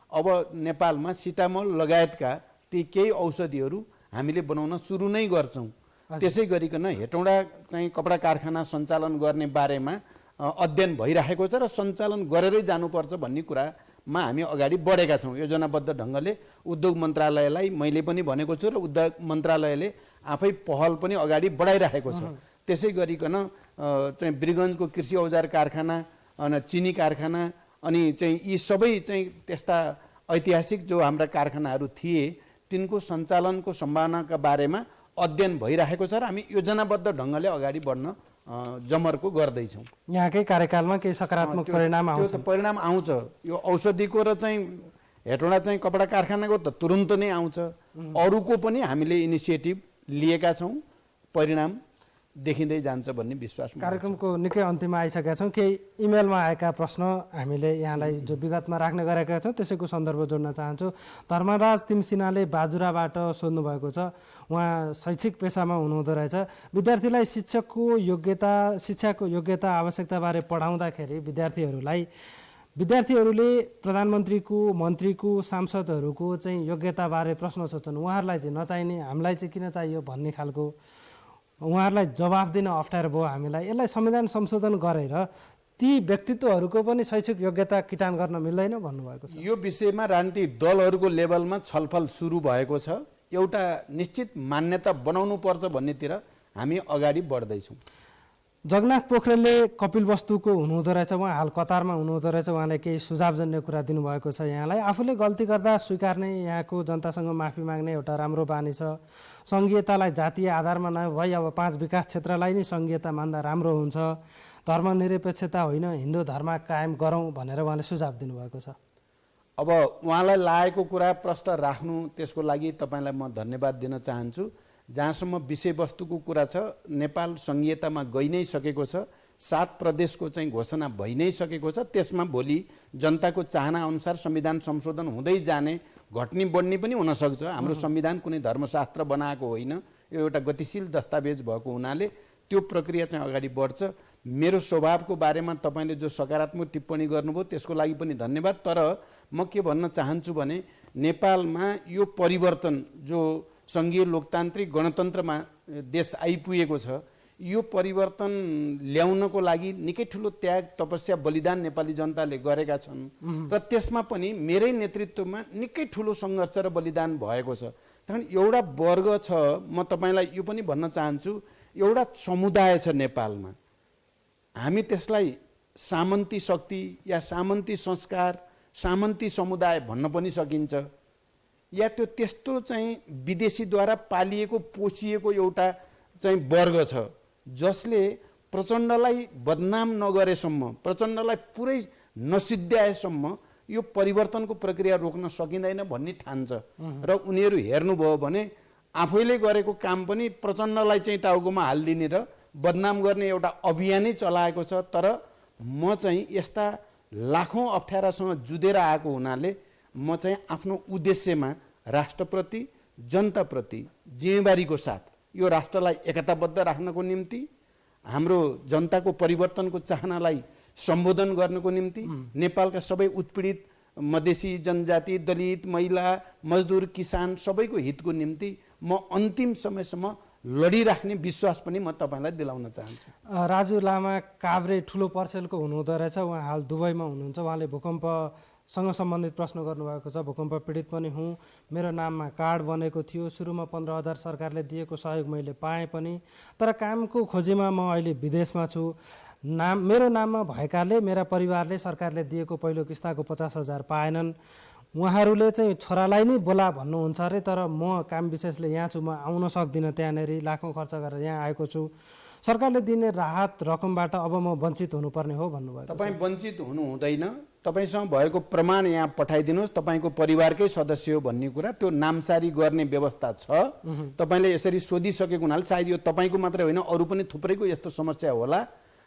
S2: अब नेपालमा सिटामोल लगायतका ती केही औषधिहरू हामीले बनाउन सुरु नै गर्छौँ। त्यसै गरिकन हेटौडा चाहिँ कपडा कारखाना सञ्चालन गर्ने बारेमा अध्ययन भइरहेको छ र सञ्चालन गरेरै जानुपर्छ भन्ने कुरामा हामी अगाडि बढेका छौँ। योजनाबद्ध ढङ्गले उद्योग मन्त्रालयलाई मैले पनि भनेको छु र उद्योग मन्त्रालयले आफै पहल पनि अगाडि बढाइरहेको छ। त्यसै गरिकन चाहिँ वीरगञ्जको कृषि औजार कारखाना, चिनी कारखाना अनि चाहिँ यी सबै चाहिँ त्यस्ता ऐतिहासिक जो हाम्रा कारखानाहरू थिए तिनको सञ्चालनको सम्भावनाका बारेमा अध्ययन भइरहेको छ र हामी योजनाबद्ध ढङ्गले अगाडि बढ्न जमर्को गर्दैछौँ।
S1: यहाँकै कार्यकालमा केही सकारात्मक परिणाम आउँछ?
S2: त्यो परिणाम आउँछ। यो औषधिको र चाहिँ हेटौडा चाहिँ कपडा कारखानाको त तुरुन्त नै आउँछ। अरूको पनि हामीले इनिसिएटिभ लिएका छौँ, परिणाम देखिँदै जान्छ भन्ने विश्वास।
S1: कार्यक्रमको निकै अन्तिममा आइसकेका छौँ। केही इमेलमा आएका प्रश्न हामीले यहाँलाई जो विगतमा राख्ने गरेका छौँ त्यसैको सन्दर्भ जोड्न चाहन्छु। धर्मराज तिमसिनाले बाजुराबाट सोध्नु भएको छ। उहाँ शैक्षिक पेसामा हुनुहुँदो रहेछ। विद्यार्थीलाई शिक्षाको योग्यता आवश्यकताबारे पढाउँदाखेरि विद्यार्थीहरूले प्रधानमन्त्रीको, मन्त्रीको, सांसदहरूको चाहिँ योग्यताबारे प्रश्न सोध्छन्। उहाँहरूलाई चाहिँ नचाहिने, हामीलाई चाहिँ किन चाहियो भन्ने खालको उहाँहरूलाई जवाफ दिन अप्ठ्यारो भयो हामीलाई। यसलाई संविधान संशोधन गरेर ती व्यक्तित्वहरूको पनि शैक्षिक योग्यता किटान गर्न मिल्दैन भन्नुभएको छ।
S2: यो विषयमा राजनीतिक दलहरूको लेभलमा छलफल सुरु भएको छ। एउटा निश्चित मान्यता बनाउनु पर्छ भन्नेतिर हामी अगाडि बढ्दैछौँ।
S1: जगन्नाथ पोखरेलले कपिलवस्तुको हुनुहुँदो रहेछ, उहाँ हाल कतारमा हुनुहुँदो रहेछ। उहाँले केही सुझावजन्य कुरा दिनुभएको छ यहाँलाई। आफूले गल्ती गर्दा स्वीकार्ने, यहाँको जनतासँग माफी माग्ने एउटा राम्रो बानी छ। सङ्घीयतालाई जातीय आधारमा नभई अब 5 विकास क्षेत्रलाई नै सङ्घीयता मान्दा राम्रो हुन्छ। धर्मनिरपेक्षता होइन, हिन्दू धर्म कायम गरौँ भनेर उहाँले सुझाव दिनुभएको छ।
S2: अब उहाँलाई लागेको कुरा प्रश्न राख्नु, त्यसको लागि तपाईँलाई म धन्यवाद दिन चाहन्छु। जहाँसम्म विषयवस्तुको कुरा छ, नेपाल सङ्घीयतामा गइ नै सकेको छ। 7 प्रदेशको चाहिँ घोषणा भइ नै सकेको छ। त्यसमा भोलि जनताको चाहना अनुसार संविधान संशोधन हुँदै जाने, घट्ने बढ्ने पनि हुनसक्छ। हाम्रो संविधान कुनै धर्मशास्त्र बनाएको होइन, यो एउटा गतिशील दस्तावेज भएको हुनाले त्यो प्रक्रिया चाहिँ अगाडि बढ्छ। मेरो स्वभावको बारेमा तपाईँले जो सकारात्मक टिप्पणी गर्नुभयो त्यसको लागि पनि धन्यवाद। तर म के भन्न चाहन्छु भने नेपालमा यो परिवर्तन जो सङ्घीय लोकतान्त्रिक गणतन्त्रमा देश आइपुगेको छ, यो परिवर्तन ल्याउनको लागि निकै ठुलो त्याग, तपस्या, बलिदान नेपाली जनताले गरेका छन् र त्यसमा पनि मेरै नेतृत्वमा निकै ठुलो सङ्घर्ष र बलिदान भएको छ। कारण एउटा वर्ग छ, म तपाईँलाई यो पनि भन्न चाहन्छु, एउटा समुदाय छ नेपालमा। हामी त्यसलाई सामन्ती शक्ति या सामन्ती संस्कार, सामन्ती समुदाय भन्न पनि सकिन्छ, या त्यो त्यस्तो चाहिँ विदेशीद्वारा पालिएको पोषिएको एउटा चाहिँ वर्ग छ जसले प्रचण्डलाई बदनाम नगरेसम्म, प्रचण्डलाई पुरै नसिद्ध्याएसम्म यो परिवर्तनको प्रक्रिया रोक्न सकिँदैन भन्ने ठान्छ। र उनीहरू हेर्नुभयो भने आफैले गरेको काम पनि प्रचण्डलाई चाहिँ टाउकोमा हालिदिने र बदनाम गर्ने एउटा अभियानै चलाएको छ। तर म चाहिँ यस्ता लाखौँ अप्ठ्यारासँग जुधेर आएको हुनाले म चाहिँ आफ्नो उद्देश्यमा राष्ट्रप्रति, जनताप्रति जिम्मेवारीको साथ यो राष्ट्रलाई एकताबद्ध राख्नको निम्ति, हाम्रो जनताको परिवर्तनको चाहनालाई सम्बोधन गर्नको निम्ति, नेपालका सबै उत्पीडित मधेसी जनजाति, दलित, महिला, मजदुर, किसान सबैको हितको निम्ति म अन्तिम समयसम्म लडिराख्ने विश्वास पनि म तपाईँलाई दिलाउन चाहन्छु।
S1: राजु लामा काभ्रे ठुलो पर्सेलको हुनुहुँदो रहेछ, उहाँ हाल दुबईमा हुनुहुन्छ। उहाँले भूकम्पसँग सम्बन्धित प्रश्न गर्नुभएको छ। भूकम्प पीडित पनि हुँ, मेरो नाममा कार्ड बनेको थियो, सुरुमा 15,000 सरकारले दिएको सहयोग मैले पाएँ पनि, तर कामको खोजीमा म अहिले विदेशमा छु। मेरो नाममा भएकाले मेरा परिवारले सरकारले दिएको पहिलो किस्ताको 50,000 पाएनन्। उहाँहरूले चाहिँ छोरालाई नै बोला भन्नुहुन्छ अरे, तर म काम विशेषले यहाँ छु, म आउन सक्दिनँ त्यहाँनिर, लाखौँ खर्च गरेर यहाँ आएको छु। सरकारले दिने राहत रकमबाट अब म वञ्चित हुनुपर्ने हो भन्नुभयो।
S2: तपाईँ वञ्चित हुनु हुँदैन, तपाईँसँग भएको प्रमाण यहाँ पठाइदिनुहोस्, तपाईँको परिवारकै सदस्य हो भन्ने कुरा, त्यो नामसारी गर्ने व्यवस्था छ। तपाईँले यसरी सोधिसकेको हुनाले सायद यो तपाईँको मात्रै होइन, अरू पनि थुप्रैको यस्तो समस्या होला।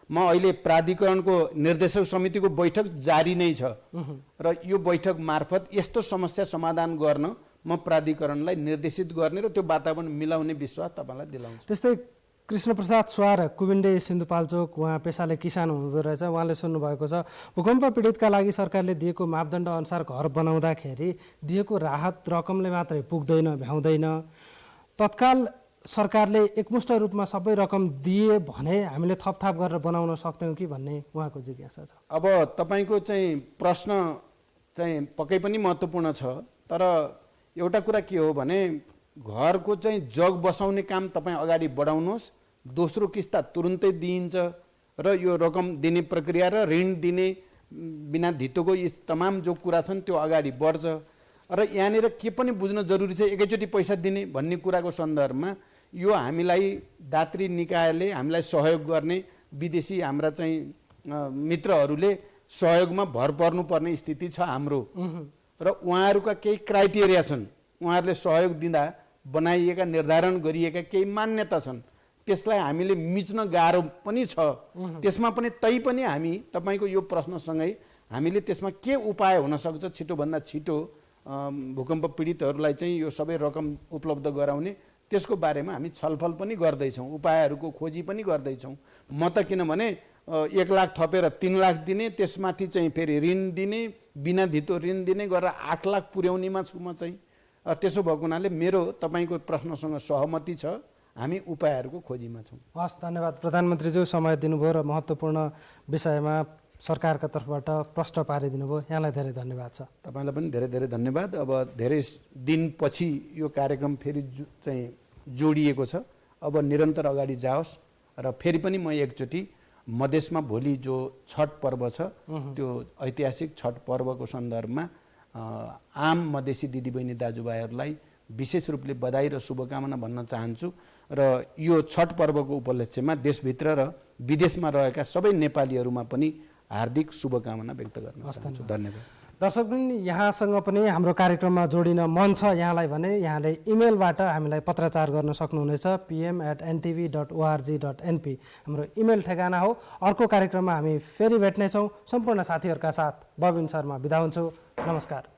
S2: म अहिले प्राधिकरणको निर्देशक समितिको बैठक जारी नै छ र यो बैठक मार्फत यस्तो समस्या समाधान गर्न म प्राधिकरणलाई निर्देशित गर्ने र त्यो वातावरण मिलाउने विश्वास तपाईँलाई दिलाउँछु।
S1: त्यस्तै कृष्णप्रसाद स्वार कुबिन्डे सिन्धुपाल्चोक, उहाँ पेसाले किसान हुनुहुँदो रहेछ। उहाँले सुन्नुभएको छ, भूकम्प पीडितका लागि सरकारले दिएको मापदण्ड अनुसार घर बनाउँदाखेरि दिएको राहत रकमले मात्रै पुग्दैन, भ्याउँदैन। तत्काल सरकारले एकमुष्ट रूपमा सबै रकम दिए भने हामीले थपथाप गरेर बनाउन सक्थ्यौँ कि भन्ने उहाँको जिज्ञासा छ।
S2: अब तपाईँको चाहिँ प्रश्न चाहिँ पक्कै पनि महत्त्वपूर्ण छ, तर एउटा कुरा के हो भने घरको चाहिँ जग बसाउने काम तपाईँ अगाडि बढाउनुहोस्, दोस्रो किस्ता तुरुन्तै दिइन्छ र यो रकम दिने प्रक्रिया र ऋण दिने बिना धितोको यी तमाम जो कुरा छन् त्यो अगाडि बढ्छ। र यहाँनिर के पनि बुझ्न जरुरी छ, एकैचोटि पैसा दिने भन्ने कुराको सन्दर्भमा यो हामीलाई दात्री निकायले हामीलाई सहयोग गर्ने विदेशी हाम्रा चाहिँ मित्रहरूले सहयोगमा भर पर्नुपर्ने स्थिति छ हाम्रो, र उहाँहरूका केही क्राइटेरिया छन्। उहाँहरूले सहयोग दिँदा बनाइएका निर्धारण गरिएका केही मान्यता छन्, त्यसलाई हामीले मिच्न गाह्रो पनि छ। त्यसमा पनि तैपनि हामी तपाईँको यो प्रश्नसँगै हामीले त्यसमा के उपाय हुन सक्छ छिटोभन्दा छिटो भूकम्प पीडितहरूलाई चाहिँ यो सबै रकम उपलब्ध गराउने, त्यसको बारेमा हामी छलफल पनि गर्दैछौँ, उपायहरूको खोजी पनि गर्दैछौँ। म त किनभने 1 लाख थपेर 3 लाख दिने, त्यसमाथि चाहिँ फेरि ऋण दिने, बिना धितो ऋण दिने गरेर 8 लाख पुर्याउनेमा छु म चाहिँ। त्यसो भएको हुनाले मेरो तपाईँको प्रश्नसँग सहमति छ, हामी उपायहरूको खोजीमा छौँ।
S1: हस्, धन्यवाद प्रधानमन्त्रीज्यू, समय दिनुभयो र महत्त्वपूर्ण विषयमा सरकारका तर्फबाट प्रश्न पारिदिनु भयो। यहाँलाई धेरै धन्यवाद छ।
S2: तपाईँलाई पनि धेरै धेरै धन्यवाद। अब धेरै दिनपछि यो कार्यक्रम फेरि चाहिँ जोडिएको छ, अब निरन्तर अगाडि जाओस् र फेरि पनि म एकचोटि मधेसमा भोलि जो छठ पर्व छ त्यो ऐतिहासिक छठ पर्वको सन्दर्भमा आम मधेसी दिदीबहिनी दाजुभाइहरूलाई विशेष रूपले बधाई र शुभकामना भन्न चाहन्छु र यो छठ पर्वको उपलक्ष्यमा देशभित्र र विदेशमा रहेका सबै नेपालीहरूमा पनि हार्दिक शुभकामना व्यक्त गर्न चाहन्छु। धन्यवाद।
S1: दर्शक पनि यहाँसँग पनि हाम्रो कार्यक्रममा जोडिन मन छ यहाँलाई भने यहाँले इमेलबाट हामीलाई पत्राचार गर्न सक्नुहुनेछ, pm@ntv.org.np हाम्रो इमेल ठेगाना हो। अर्को कार्यक्रममा हामी फेरि भेट्नेछौँ। सम्पूर्ण साथीहरूका साथ बबिन शर्मा बिदा हुन्छु। नमस्कार।